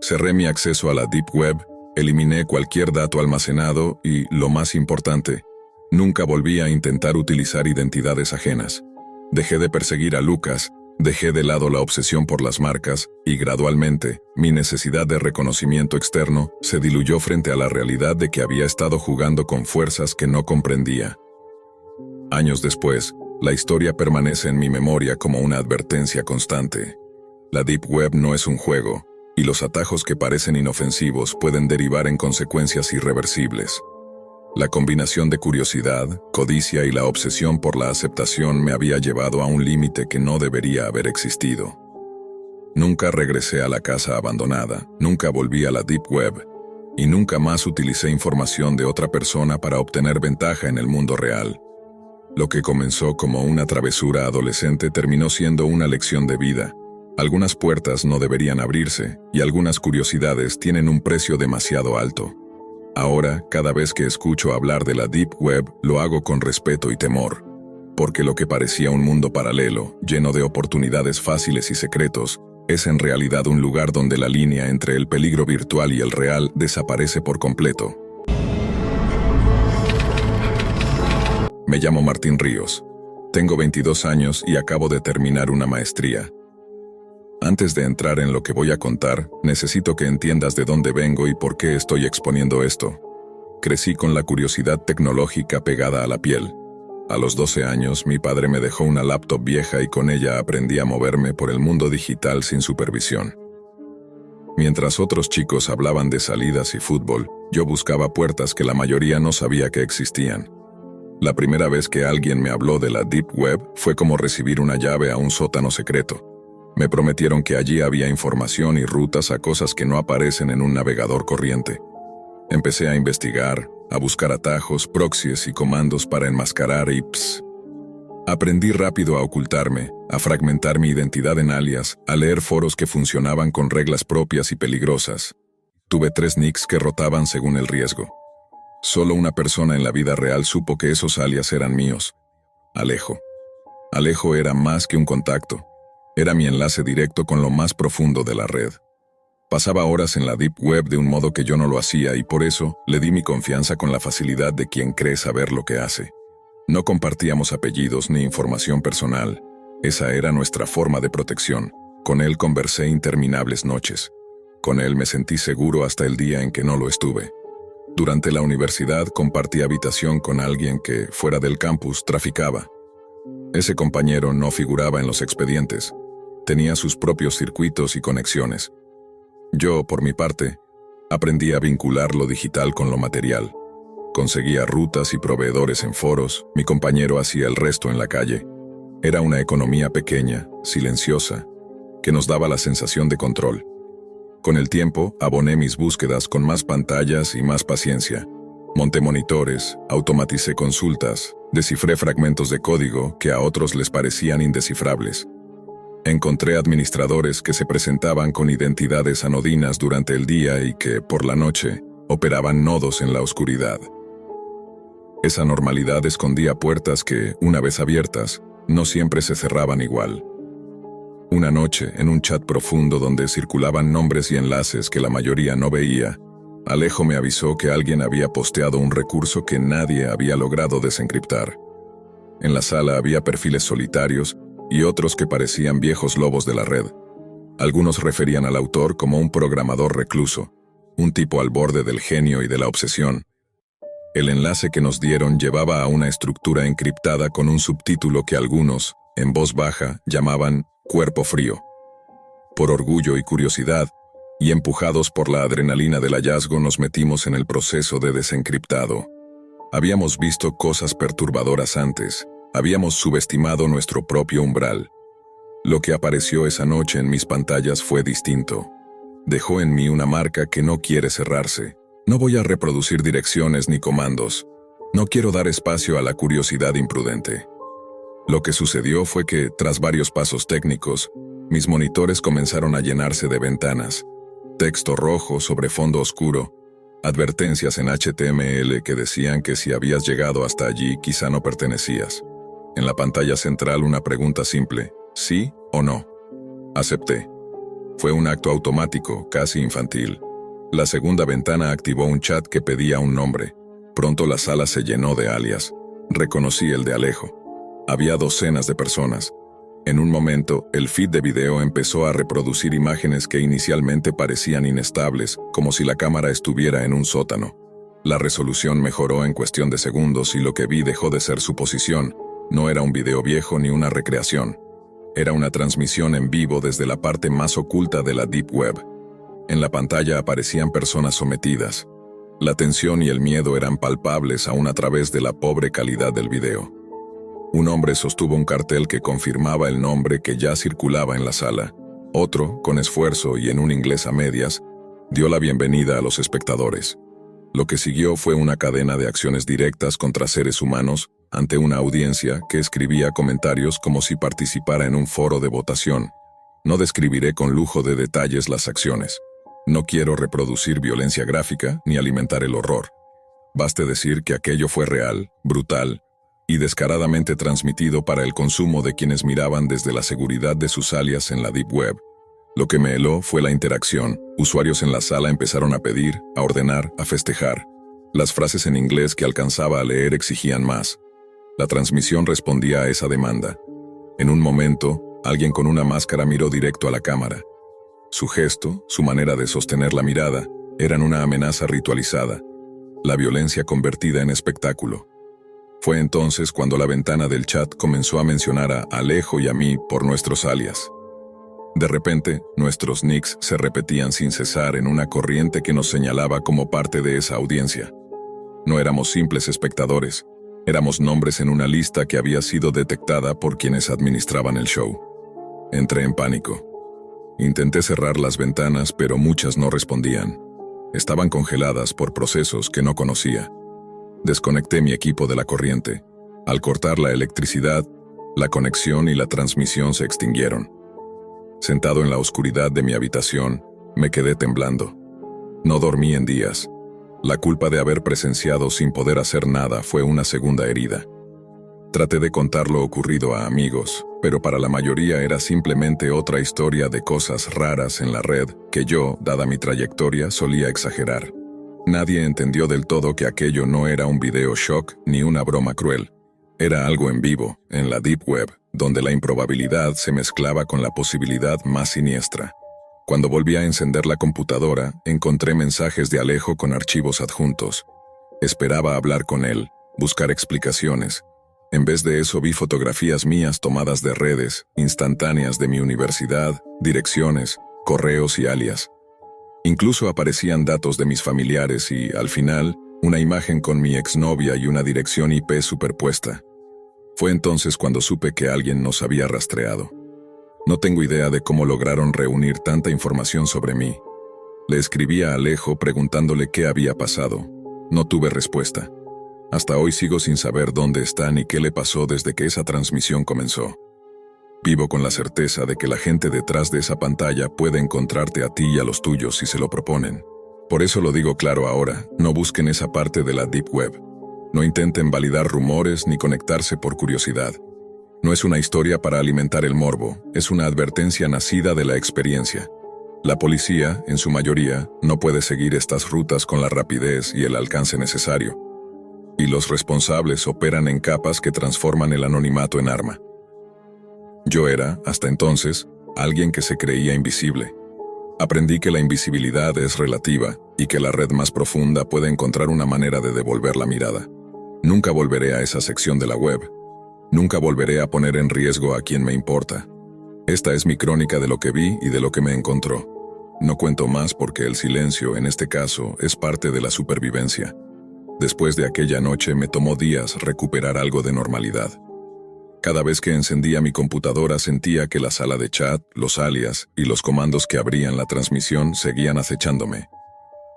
Cerré mi acceso a la Deep Web, eliminé cualquier dato almacenado y, lo más importante, nunca volví a intentar utilizar identidades ajenas. Dejé de perseguir a Lucas, dejé de lado la obsesión por las marcas y gradualmente, mi necesidad de reconocimiento externo se diluyó frente a la realidad de que había estado jugando con fuerzas que no comprendía. Años después, la historia permanece en mi memoria como una advertencia constante. La Deep Web no es un juego, y los atajos que parecen inofensivos pueden derivar en consecuencias irreversibles. La combinación de curiosidad, codicia y la obsesión por la aceptación me había llevado a un límite que no debería haber existido. Nunca regresé a la casa abandonada, nunca volví a la Deep Web, y nunca más utilicé información de otra persona para obtener ventaja en el mundo real. Lo que comenzó como una travesura adolescente terminó siendo una lección de vida. Algunas puertas no deberían abrirse, y algunas curiosidades tienen un precio demasiado alto. Ahora, cada vez que escucho hablar de la Deep Web, lo hago con respeto y temor, porque lo que parecía un mundo paralelo, lleno de oportunidades fáciles y secretos, es en realidad un lugar donde la línea entre el peligro virtual y el real desaparece por completo. Me llamo Martín Ríos. Tengo 22 años y acabo de terminar una maestría. Antes de entrar en lo que voy a contar, necesito que entiendas de dónde vengo y por qué estoy exponiendo esto. Crecí con la curiosidad tecnológica pegada a la piel. A los 12 años, mi padre me dejó una laptop vieja y con ella aprendí a moverme por el mundo digital sin supervisión. Mientras otros chicos hablaban de salidas y fútbol, yo buscaba puertas que la mayoría no sabía que existían. La primera vez que alguien me habló de la Deep Web fue como recibir una llave a un sótano secreto. Me prometieron que allí había información y rutas a cosas que no aparecen en un navegador corriente. Empecé a investigar, a buscar atajos, proxies y comandos para enmascarar IPs. Aprendí rápido a ocultarme, a fragmentar mi identidad en alias, a leer foros que funcionaban con reglas propias y peligrosas. Tuve 3 nicks que rotaban según el riesgo. Solo una persona en la vida real supo que esos alias eran míos. Alejo. Alejo era más que un contacto. Era mi enlace directo con lo más profundo de la red. Pasaba horas en la Deep Web de un modo que yo no lo hacía y por eso le di mi confianza con la facilidad de quien cree saber lo que hace. No compartíamos apellidos ni información personal. Esa era nuestra forma de protección. Con él conversé interminables noches. Con él me sentí seguro hasta el día en que no lo estuve. Durante la universidad compartí habitación con alguien que, fuera del campus, traficaba. Ese compañero no figuraba en los expedientes. Tenía sus propios circuitos y conexiones. Yo, por mi parte, aprendí a vincular lo digital con lo material. Conseguía rutas y proveedores en foros, mi compañero hacía el resto en la calle. Era una economía pequeña, silenciosa, que nos daba la sensación de control. Con el tiempo, aboné mis búsquedas con más pantallas y más paciencia. Monté monitores, automaticé consultas, descifré fragmentos de código que a otros les parecían indescifrables. Encontré administradores que se presentaban con identidades anodinas durante el día y que, por la noche, operaban nodos en la oscuridad. Esa normalidad escondía puertas que, una vez abiertas, no siempre se cerraban igual. Una noche, en un chat profundo donde circulaban nombres y enlaces que la mayoría no veía, Alejo me avisó que alguien había posteado un recurso que nadie había logrado desencriptar. En la sala había perfiles solitarios y otros que parecían viejos lobos de la red. Algunos referían al autor como un programador recluso, un tipo al borde del genio y de la obsesión. El enlace que nos dieron llevaba a una estructura encriptada con un subtítulo que algunos, en voz baja, llamaban Cuerpo Frío. Por orgullo y curiosidad, y empujados por la adrenalina del hallazgo, nos metimos en el proceso de desencriptado. Habíamos visto cosas perturbadoras antes, habíamos subestimado nuestro propio umbral. Lo que apareció esa noche en mis pantallas fue distinto. Dejó en mí una marca que no quiere cerrarse. No voy a reproducir direcciones ni comandos. No quiero dar espacio a la curiosidad imprudente. Lo que sucedió fue que, tras varios pasos técnicos, mis monitores comenzaron a llenarse de ventanas. Texto rojo sobre fondo oscuro, advertencias en HTML que decían que si habías llegado hasta allí quizá no pertenecías. En la pantalla central una pregunta simple, ¿sí o no? Acepté. Fue un acto automático, casi infantil. La segunda ventana activó un chat que pedía un nombre. Pronto la sala se llenó de alias. Reconocí el de Alejo. Había docenas de personas. En un momento, el feed de video empezó a reproducir imágenes que inicialmente parecían inestables, como si la cámara estuviera en un sótano. La resolución mejoró en cuestión de segundos y lo que vi dejó de ser suposición. No era un video viejo ni una recreación. Era una transmisión en vivo desde la parte más oculta de la Deep Web. En la pantalla aparecían personas sometidas. La tensión y el miedo eran palpables aún a través de la pobre calidad del video. Un hombre sostuvo un cartel que confirmaba el nombre que ya circulaba en la sala. Otro, con esfuerzo y en un inglés a medias, dio la bienvenida a los espectadores. Lo que siguió fue una cadena de acciones directas contra seres humanos ante una audiencia que escribía comentarios como si participara en un foro de votación. No describiré con lujo de detalles las acciones. No quiero reproducir violencia gráfica ni alimentar el horror. Baste decir que aquello fue real, brutal y descaradamente transmitido para el consumo de quienes miraban desde la seguridad de sus alias en la Deep Web. Lo que me heló fue la interacción. Usuarios en la sala empezaron a pedir, a ordenar, a festejar. Las frases en inglés que alcanzaba a leer exigían más. La transmisión respondía a esa demanda. En un momento, alguien con una máscara miró directo a la cámara. Su gesto, su manera de sostener la mirada, eran una amenaza ritualizada, la violencia convertida en espectáculo. Fue entonces cuando la ventana del chat comenzó a mencionar a Alejo y a mí por nuestros alias. De repente, nuestros nicks se repetían sin cesar en una corriente que nos señalaba como parte de esa audiencia. No éramos simples espectadores, éramos nombres en una lista que había sido detectada por quienes administraban el show. Entré en pánico. Intenté cerrar las ventanas, pero muchas no respondían. Estaban congeladas por procesos que no conocía. Desconecté mi equipo de la corriente. Al cortar la electricidad, la conexión y la transmisión se extinguieron. Sentado en la oscuridad de mi habitación, me quedé temblando. No dormí en días. La culpa de haber presenciado sin poder hacer nada fue una segunda herida. Traté de contar lo ocurrido a amigos, pero para la mayoría era simplemente otra historia de cosas raras en la red que yo, dada mi trayectoria, solía exagerar. Nadie entendió del todo que aquello no era un video shock ni una broma cruel. Era algo en vivo, en la Deep Web, donde la improbabilidad se mezclaba con la posibilidad más siniestra. Cuando volví a encender la computadora, encontré mensajes de Alejo con archivos adjuntos. Esperaba hablar con él, buscar explicaciones. En vez de eso vi fotografías mías tomadas de redes, instantáneas de mi universidad, direcciones, correos y alias. Incluso aparecían datos de mis familiares y, al final, una imagen con mi exnovia y una dirección IP superpuesta. Fue entonces cuando supe que alguien nos había rastreado. No tengo idea de cómo lograron reunir tanta información sobre mí. Le escribí a Alejo preguntándole qué había pasado. No tuve respuesta. Hasta hoy sigo sin saber dónde está ni qué le pasó desde que esa transmisión comenzó. Vivo con la certeza de que la gente detrás de esa pantalla puede encontrarte a ti y a los tuyos si se lo proponen. Por eso lo digo claro ahora, no busquen esa parte de la Deep Web. No intenten validar rumores ni conectarse por curiosidad. No es una historia para alimentar el morbo, es una advertencia nacida de la experiencia. La policía, en su mayoría, no puede seguir estas rutas con la rapidez y el alcance necesario. Y los responsables operan en capas que transforman el anonimato en arma. Yo era, hasta entonces, alguien que se creía invisible. Aprendí que la invisibilidad es relativa y que la red más profunda puede encontrar una manera de devolver la mirada. Nunca volveré a esa sección de la web. Nunca volveré a poner en riesgo a quien me importa. Esta es mi crónica de lo que vi y de lo que me encontró. No cuento más porque el silencio, en este caso, es parte de la supervivencia. Después de aquella noche me tomó días recuperar algo de normalidad. Cada vez que encendía mi computadora sentía que la sala de chat, los alias y los comandos que abrían la transmisión seguían acechándome.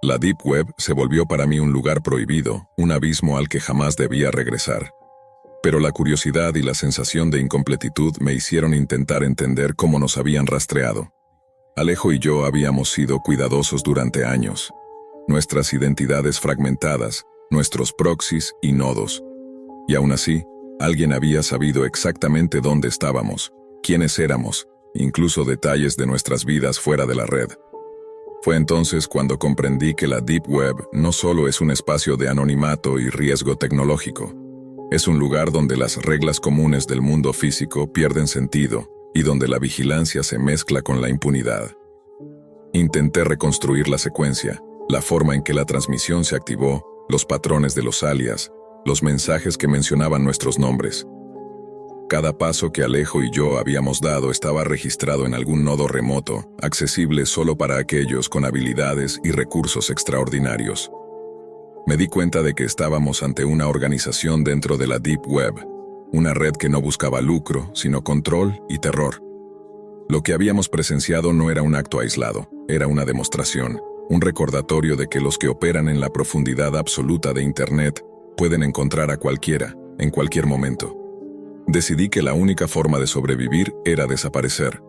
La Deep Web se volvió para mí un lugar prohibido, un abismo al que jamás debía regresar. Pero la curiosidad y la sensación de incompletitud me hicieron intentar entender cómo nos habían rastreado. Alejo y yo habíamos sido cuidadosos durante años. Nuestras identidades fragmentadas, nuestros proxies y nodos. Y aún así, alguien había sabido exactamente dónde estábamos, quiénes éramos, incluso detalles de nuestras vidas fuera de la red. Fue entonces cuando comprendí que la Deep Web no solo es un espacio de anonimato y riesgo tecnológico. Es un lugar donde las reglas comunes del mundo físico pierden sentido y donde la vigilancia se mezcla con la impunidad. Intenté reconstruir la secuencia, la forma en que la transmisión se activó, los patrones de los alias, los mensajes que mencionaban nuestros nombres. Cada paso que Alejo y yo habíamos dado estaba registrado en algún nodo remoto, accesible solo para aquellos con habilidades y recursos extraordinarios. Me di cuenta de que estábamos ante una organización dentro de la Deep Web, una red que no buscaba lucro, sino control y terror. Lo que habíamos presenciado no era un acto aislado, era una demostración, un recordatorio de que los que operan en la profundidad absoluta de Internet pueden encontrar a cualquiera, en cualquier momento. Decidí que la única forma de sobrevivir era desaparecer.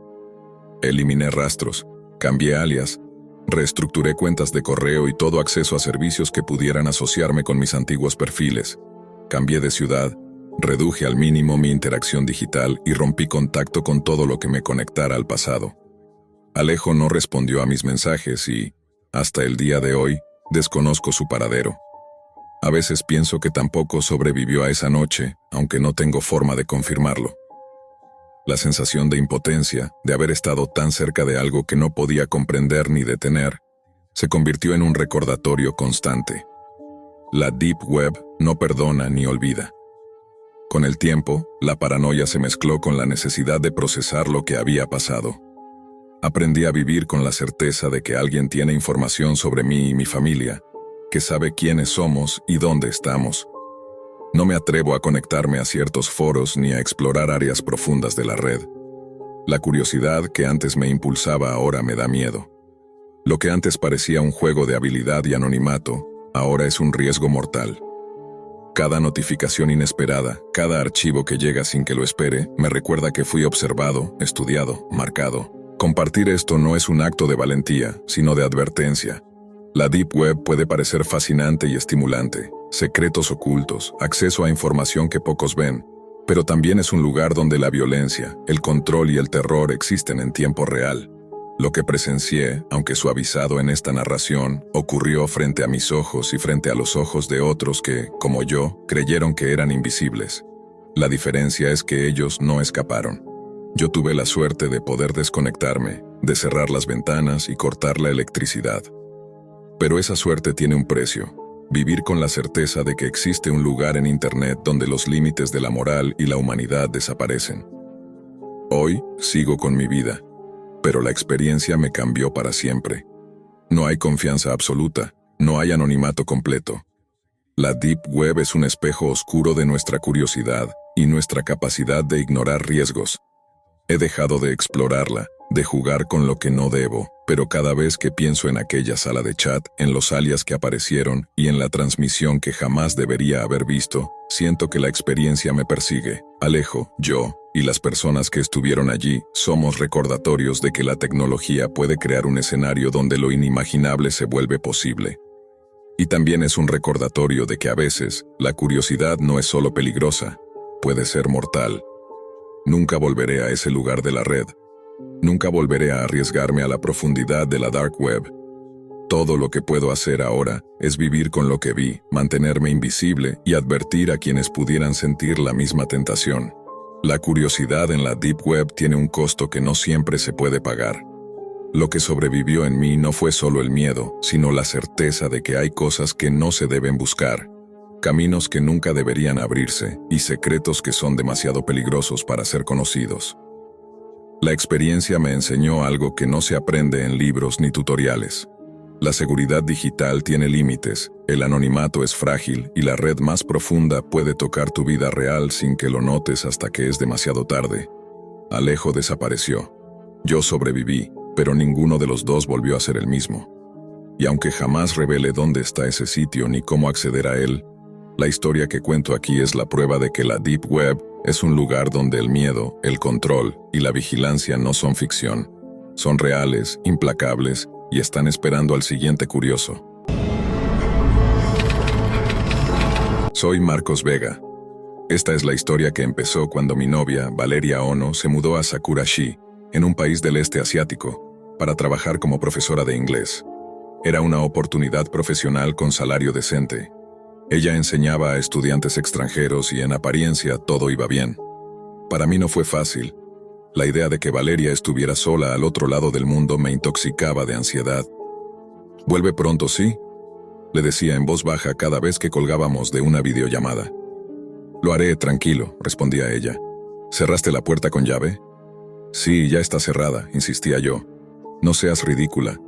Eliminé rastros, cambié alias, reestructuré cuentas de correo y todo acceso a servicios que pudieran asociarme con mis antiguos perfiles. Cambié de ciudad, reduje al mínimo mi interacción digital y rompí contacto con todo lo que me conectara al pasado. Alejo no respondió a mis mensajes y, hasta el día de hoy, desconozco su paradero. A veces pienso que tampoco sobrevivió a esa noche, aunque no tengo forma de confirmarlo. La sensación de impotencia, de haber estado tan cerca de algo que no podía comprender ni detener, se convirtió en un recordatorio constante. La Deep Web no perdona ni olvida. Con el tiempo, la paranoia se mezcló con la necesidad de procesar lo que había pasado. Aprendí a vivir con la certeza de que alguien tiene información sobre mí y mi familia, que sabe quiénes somos y dónde estamos. No me atrevo a conectarme a ciertos foros ni a explorar áreas profundas de la red. La curiosidad que antes me impulsaba ahora me da miedo. Lo que antes parecía un juego de habilidad y anonimato, ahora es un riesgo mortal. Cada notificación inesperada, cada archivo que llega sin que lo espere, me recuerda que fui observado, estudiado, marcado. Compartir esto no es un acto de valentía, sino de advertencia. La Deep Web puede parecer fascinante y estimulante, secretos ocultos, acceso a información que pocos ven, pero también es un lugar donde la violencia, el control y el terror existen en tiempo real. Lo que presencié, aunque suavizado en esta narración, ocurrió frente a mis ojos y frente a los ojos de otros que, como yo, creyeron que eran invisibles. La diferencia es que ellos no escaparon. Yo tuve la suerte de poder desconectarme, de cerrar las ventanas y cortar la electricidad. Pero esa suerte tiene un precio: vivir con la certeza de que existe un lugar en Internet donde los límites de la moral y la humanidad desaparecen. Hoy sigo con mi vida, pero la experiencia me cambió para siempre. No hay confianza absoluta, no hay anonimato completo. La Deep Web es un espejo oscuro de nuestra curiosidad y nuestra capacidad de ignorar riesgos. He dejado de explorarla, de jugar con lo que no debo, pero cada vez que pienso en aquella sala de chat, en los alias que aparecieron y en la transmisión que jamás debería haber visto, siento que la experiencia me persigue. Alejo, yo y las personas que estuvieron allí somos recordatorios de que la tecnología puede crear un escenario donde lo inimaginable se vuelve posible. Y también es un recordatorio de que a veces la curiosidad no es solo peligrosa, puede ser mortal. Nunca volveré a ese lugar de la red. Nunca volveré a arriesgarme a la profundidad de la Dark Web. Todo lo que puedo hacer ahora es vivir con lo que vi, mantenerme invisible y advertir a quienes pudieran sentir la misma tentación. La curiosidad en la Deep Web tiene un costo que no siempre se puede pagar. Lo que sobrevivió en mí no fue solo el miedo, sino la certeza de que hay cosas que no se deben buscar, caminos que nunca deberían abrirse y secretos que son demasiado peligrosos para ser conocidos. La experiencia me enseñó algo que no se aprende en libros ni tutoriales. La seguridad digital tiene límites, el anonimato es frágil y la red más profunda puede tocar tu vida real sin que lo notes hasta que es demasiado tarde. Alejo desapareció. Yo sobreviví, pero ninguno de los dos volvió a ser el mismo. Y aunque jamás revele dónde está ese sitio ni cómo acceder a él, la historia que cuento aquí es la prueba de que la Deep Web es un lugar donde el miedo, el control y la vigilancia no son ficción. Son reales, implacables y están esperando al siguiente curioso. Soy Marcos Vega. Esta es la historia que empezó cuando mi novia, Valeria Ono, se mudó a Sakurashi, en un país del este asiático, para trabajar como profesora de inglés. Era una oportunidad profesional con salario decente. Ella enseñaba a estudiantes extranjeros y en apariencia todo iba bien. Para mí no fue fácil. La idea de que Valeria estuviera sola al otro lado del mundo me intoxicaba de ansiedad. «Vuelve pronto, ¿sí?», le decía en voz baja cada vez que colgábamos de una videollamada. «Lo haré, tranquilo», respondía ella. «¿Cerraste la puerta con llave?» «Sí, ya está cerrada», insistía yo. «No seas ridícula».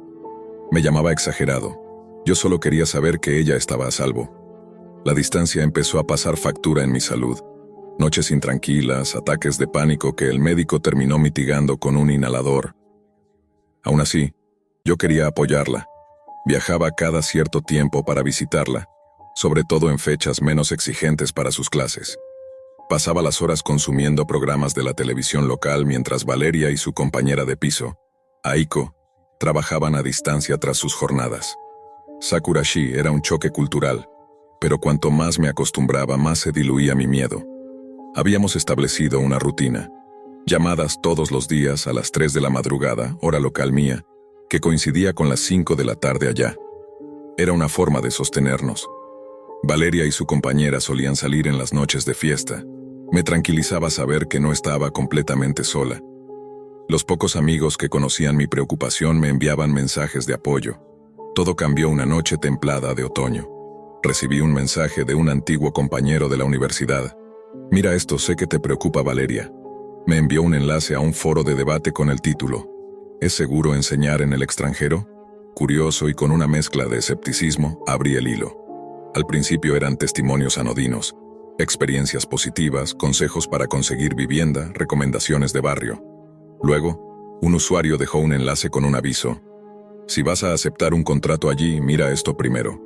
Me llamaba exagerado. Yo solo quería saber que ella estaba a salvo. La distancia empezó a pasar factura en mi salud. Noches intranquilas, ataques de pánico que el médico terminó mitigando con un inhalador. Aún así, yo quería apoyarla. Viajaba cada cierto tiempo para visitarla, sobre todo en fechas menos exigentes para sus clases. Pasaba las horas consumiendo programas de la televisión local mientras Valeria y su compañera de piso, Aiko, trabajaban a distancia tras sus jornadas. Sakurashi era un choque cultural, pero cuanto más me acostumbraba, más se diluía mi miedo. Habíamos establecido una rutina. Llamadas todos los días a las 3 de la madrugada, hora local mía, que coincidía con las 5 de la tarde allá. Era una forma de sostenernos. Valeria y su compañera solían salir en las noches de fiesta. Me tranquilizaba saber que no estaba completamente sola. Los pocos amigos que conocían mi preocupación me enviaban mensajes de apoyo. Todo cambió una noche templada de otoño. Recibí un mensaje de un antiguo compañero de la universidad. «Mira esto, sé que te preocupa, Valeria». Me envió un enlace a un foro de debate con el título «¿Es seguro enseñar en el extranjero?». Curioso y con una mezcla de escepticismo, abrí el hilo. Al principio eran testimonios anodinos, experiencias positivas, consejos para conseguir vivienda, recomendaciones de barrio. Luego, un usuario dejó un enlace con un aviso. «Si vas a aceptar un contrato allí, mira esto primero».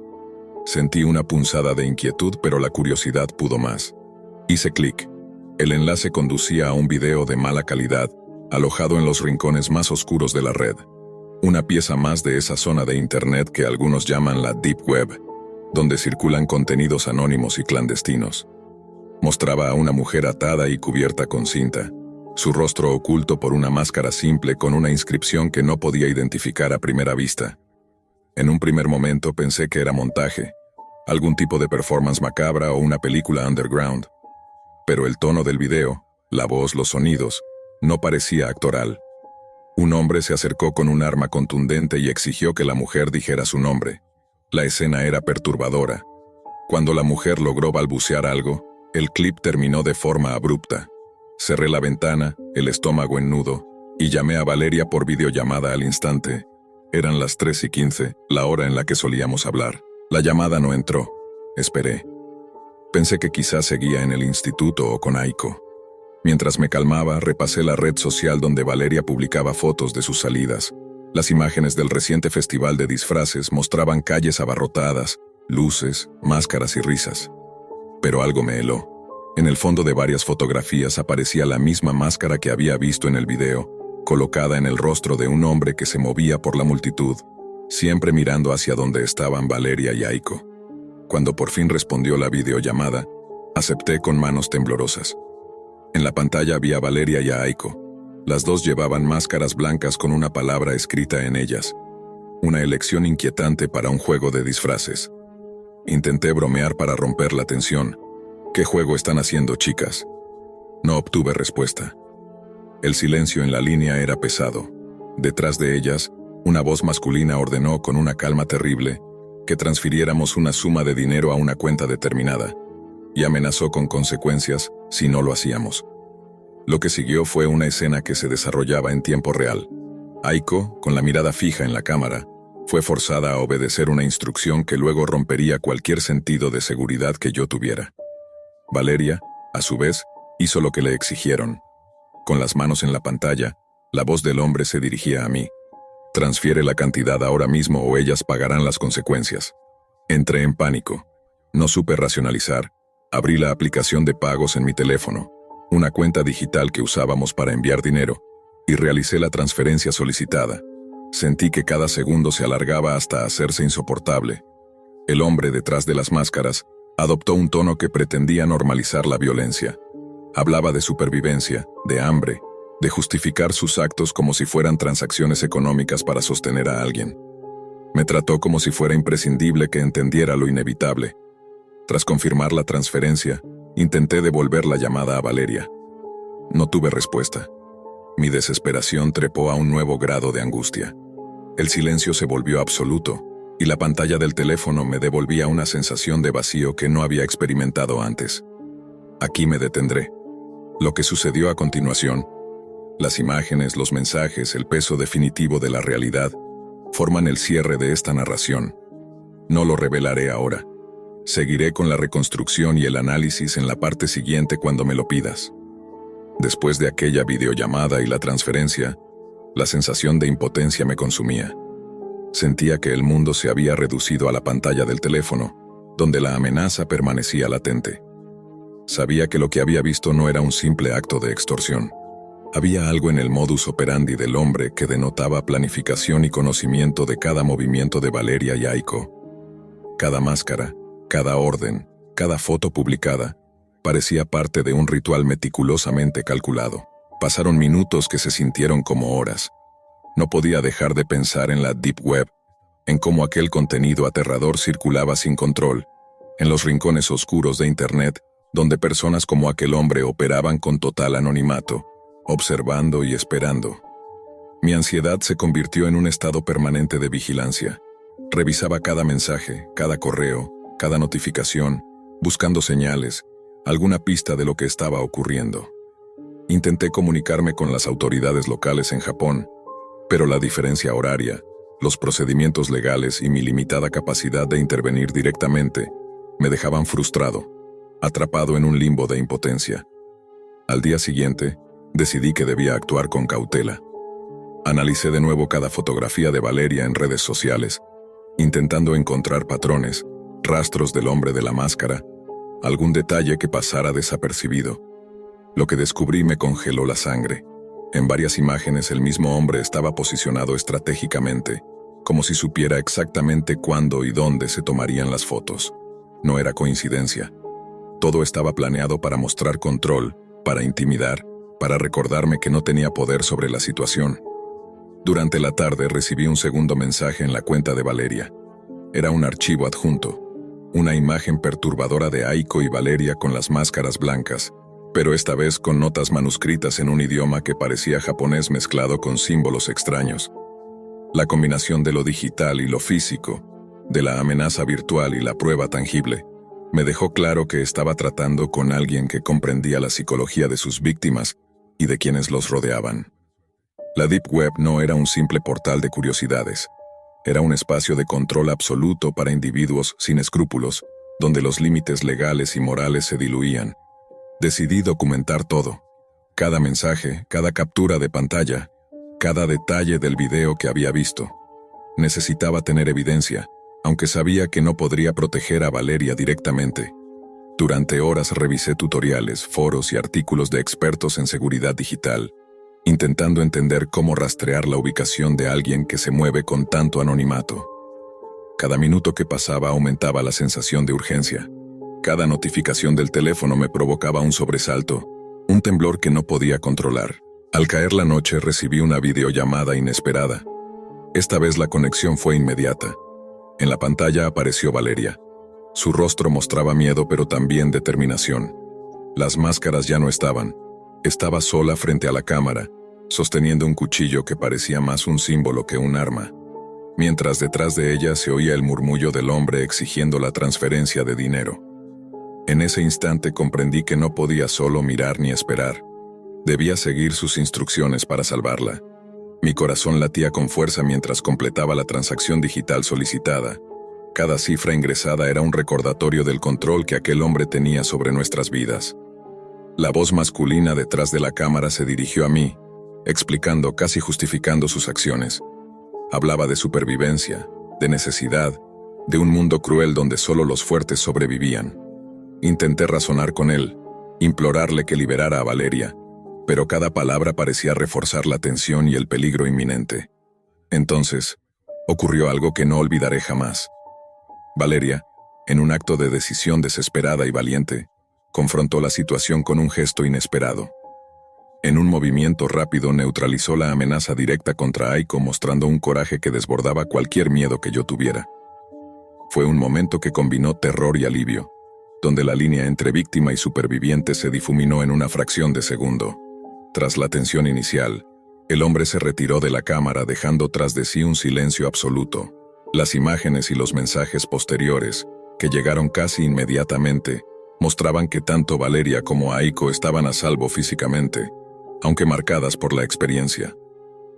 Sentí una punzada de inquietud, pero la curiosidad pudo más. Hice clic. El enlace conducía a un video de mala calidad, alojado en los rincones más oscuros de la red. Una pieza más de esa zona de Internet que algunos llaman la Deep Web, donde circulan contenidos anónimos y clandestinos. Mostraba a una mujer atada y cubierta con cinta, su rostro oculto por una máscara simple con una inscripción que no podía identificar a primera vista. En un primer momento pensé que era montaje, algún tipo de performance macabra o una película underground. Pero el tono del video, la voz, los sonidos, no parecía actoral. Un hombre se acercó con un arma contundente y exigió que la mujer dijera su nombre. La escena era perturbadora. Cuando la mujer logró balbucear algo, el clip terminó de forma abrupta. Cerré la ventana, el estómago en nudo, y llamé a Valeria por videollamada al instante. Eran las 3:15, la hora en la que solíamos hablar. La llamada no entró. Esperé. Pensé que quizás seguía en el instituto o con Aiko. Mientras me calmaba, repasé la red social donde Valeria publicaba fotos de sus salidas. Las imágenes del reciente festival de disfraces mostraban calles abarrotadas, luces, máscaras y risas. Pero algo me heló. En el fondo de varias fotografías aparecía la misma máscara que había visto en el video, colocada en el rostro de un hombre que se movía por la multitud, siempre mirando hacia donde estaban Valeria y Aiko. Cuando por fin respondió la videollamada, acepté con manos temblorosas. En la pantalla vi a Valeria y a Aiko. Las dos llevaban máscaras blancas con una palabra escrita en ellas. Una elección inquietante para un juego de disfraces. Intenté bromear para romper la tensión. ¿Qué juego están haciendo, chicas? No obtuve respuesta. El silencio en la línea era pesado. Detrás de ellas, una voz masculina ordenó con una calma terrible que transfiriéramos una suma de dinero a una cuenta determinada, y amenazó con consecuencias si no lo hacíamos. Lo que siguió fue una escena que se desarrollaba en tiempo real. Aiko, con la mirada fija en la cámara, Fue forzada a obedecer una instrucción que luego rompería cualquier sentido de seguridad que yo tuviera. Valeria, a su vez, hizo lo que le exigieron. Con las manos en la pantalla, la voz del hombre se dirigía a mí. Transfiere la cantidad ahora mismo o ellas pagarán las consecuencias. Entré en pánico. No supe racionalizar. Abrí la aplicación de pagos en mi teléfono, una cuenta digital que usábamos para enviar dinero, y realicé la transferencia solicitada. Sentí que cada segundo se alargaba hasta hacerse insoportable. El hombre detrás de las máscaras adoptó un tono que pretendía normalizar la violencia. Hablaba de supervivencia, de hambre, de justificar sus actos como si fueran transacciones económicas para sostener a alguien. Me trató como si fuera imprescindible que entendiera lo inevitable. Tras confirmar la transferencia, intenté devolver la llamada a Valeria. No tuve respuesta. Mi desesperación trepó a un nuevo grado de angustia. El silencio se volvió absoluto, y la pantalla del teléfono me devolvía una sensación de vacío que no había experimentado antes. Aquí me detendré. Lo que sucedió a continuación, las imágenes, los mensajes, el peso definitivo de la realidad, forman el cierre de esta narración. No lo revelaré ahora. Seguiré con la reconstrucción y el análisis en la parte siguiente cuando me lo pidas. Después de aquella videollamada y la transferencia, la sensación de impotencia me consumía. Sentía que el mundo se había reducido a la pantalla del teléfono, donde la amenaza permanecía latente. Sabía que lo que había visto no era un simple acto de extorsión. Había algo en el modus operandi del hombre que denotaba planificación y conocimiento de cada movimiento de Valeria y Aiko. Cada máscara, cada orden, cada foto publicada, parecía parte de un ritual meticulosamente calculado. Pasaron minutos que se sintieron como horas. No podía dejar de pensar en la Deep Web, en cómo aquel contenido aterrador circulaba sin control, en los rincones oscuros de Internet, donde personas como aquel hombre operaban con total anonimato, observando y esperando. Mi ansiedad se convirtió en un estado permanente de vigilancia. Revisaba cada mensaje, cada correo, cada notificación, buscando señales, alguna pista de lo que estaba ocurriendo. Intenté comunicarme con las autoridades locales en Japón, pero la diferencia horaria, los procedimientos legales y mi limitada capacidad de intervenir directamente me dejaban frustrado, atrapado en un limbo de impotencia. Al día siguiente, decidí que debía actuar con cautela. Analicé de nuevo cada fotografía de Valeria en redes sociales, intentando encontrar patrones, rastros del hombre de la máscara, algún detalle que pasara desapercibido. Lo que descubrí me congeló la sangre. En varias imágenes el mismo hombre estaba posicionado estratégicamente, como si supiera exactamente cuándo y dónde se tomarían las fotos. No era coincidencia. Todo estaba planeado para mostrar control, para intimidar, para recordarme que no tenía poder sobre la situación. Durante la tarde recibí un segundo mensaje en la cuenta de Valeria. Era un archivo adjunto, una imagen perturbadora de Aiko y Valeria con las máscaras blancas, pero esta vez con notas manuscritas en un idioma que parecía japonés mezclado con símbolos extraños. La combinación de lo digital y lo físico, de la amenaza virtual y la prueba tangible, me dejó claro que estaba tratando con alguien que comprendía la psicología de sus víctimas y de quienes los rodeaban. La Deep Web no era un simple portal de curiosidades. Era un espacio de control absoluto para individuos sin escrúpulos, donde los límites legales y morales se diluían. Decidí documentar todo. Cada mensaje, cada captura de pantalla, cada detalle del video que había visto. Necesitaba tener evidencia, aunque sabía que no podría proteger a Valeria directamente. Durante horas revisé tutoriales, foros y artículos de expertos en seguridad digital, intentando entender cómo rastrear la ubicación de alguien que se mueve con tanto anonimato. Cada minuto que pasaba aumentaba la sensación de urgencia. Cada notificación del teléfono me provocaba un sobresalto, un temblor que no podía controlar. Al caer la noche recibí una videollamada inesperada. Esta vez la conexión fue inmediata. En la pantalla apareció Valeria. Su rostro mostraba miedo pero también determinación. Las máscaras ya no estaban. Estaba sola frente a la cámara, sosteniendo un cuchillo que parecía más un símbolo que un arma, mientras detrás de ella se oía el murmullo del hombre exigiendo la transferencia de dinero. En ese instante comprendí que no podía solo mirar ni esperar. Debía seguir sus instrucciones para salvarla. Mi corazón latía con fuerza mientras completaba la transacción digital solicitada. Cada cifra ingresada era un recordatorio del control que aquel hombre tenía sobre nuestras vidas. La voz masculina detrás de la cámara se dirigió a mí, explicando, casi justificando sus acciones. Hablaba de supervivencia, de necesidad, de un mundo cruel donde solo los fuertes sobrevivían. Intenté razonar con él, implorarle que liberara a Valeria, pero cada palabra parecía reforzar la tensión y el peligro inminente. Entonces, ocurrió algo que no olvidaré jamás. Valeria, en un acto de decisión desesperada y valiente, confrontó la situación con un gesto inesperado. En un movimiento rápido neutralizó la amenaza directa contra Aiko, mostrando un coraje que desbordaba cualquier miedo que yo tuviera. Fue un momento que combinó terror y alivio, donde la línea entre víctima y superviviente se difuminó en una fracción de segundo. Tras la tensión inicial, el hombre se retiró de la cámara dejando tras de sí un silencio absoluto. Las imágenes y los mensajes posteriores, que llegaron casi inmediatamente, mostraban que tanto Valeria como Aiko estaban a salvo físicamente, aunque marcadas por la experiencia.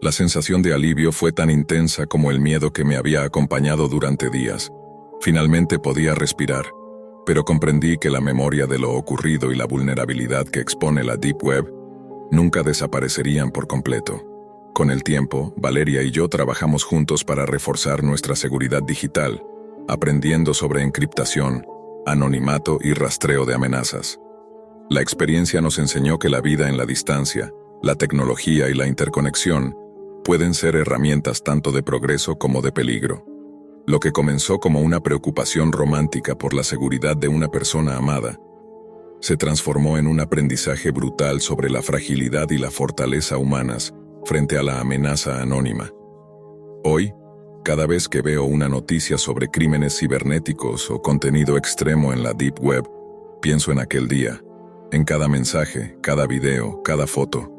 La sensación de alivio fue tan intensa como el miedo que me había acompañado durante días. Finalmente podía respirar, pero comprendí que la memoria de lo ocurrido y la vulnerabilidad que expone la Deep Web nunca desaparecerían por completo. Con el tiempo, Valeria y yo trabajamos juntos para reforzar nuestra seguridad digital, aprendiendo sobre encriptación, anonimato y rastreo de amenazas. La experiencia nos enseñó que la vida en la distancia, la tecnología y la interconexión pueden ser herramientas tanto de progreso como de peligro. Lo que comenzó como una preocupación romántica por la seguridad de una persona amada, se transformó en un aprendizaje brutal sobre la fragilidad y la fortaleza humanas frente a la amenaza anónima. Hoy, cada vez que veo una noticia sobre crímenes cibernéticos o contenido extremo en la Deep Web, pienso en aquel día, en cada mensaje, cada video, cada foto.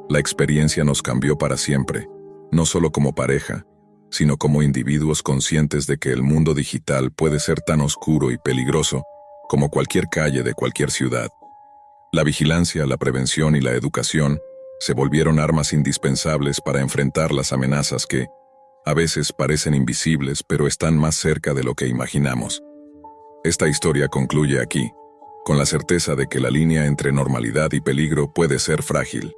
La experiencia nos cambió para siempre, no solo como pareja, sino como individuos conscientes de que el mundo digital puede ser tan oscuro y peligroso como cualquier calle de cualquier ciudad. La vigilancia, la prevención y la educación se volvieron armas indispensables para enfrentar las amenazas que, a veces parecen invisibles, pero están más cerca de lo que imaginamos. Esta historia concluye aquí, con la certeza de que la línea entre normalidad y peligro puede ser frágil.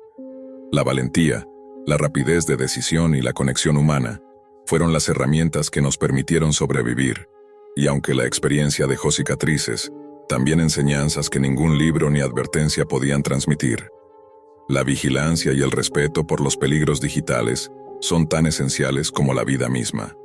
La valentía, la rapidez de decisión y la conexión humana fueron las herramientas que nos permitieron sobrevivir, y aunque la experiencia dejó cicatrices, también enseñanzas que ningún libro ni advertencia podían transmitir. La vigilancia y el respeto por los peligros digitales son tan esenciales como la vida misma.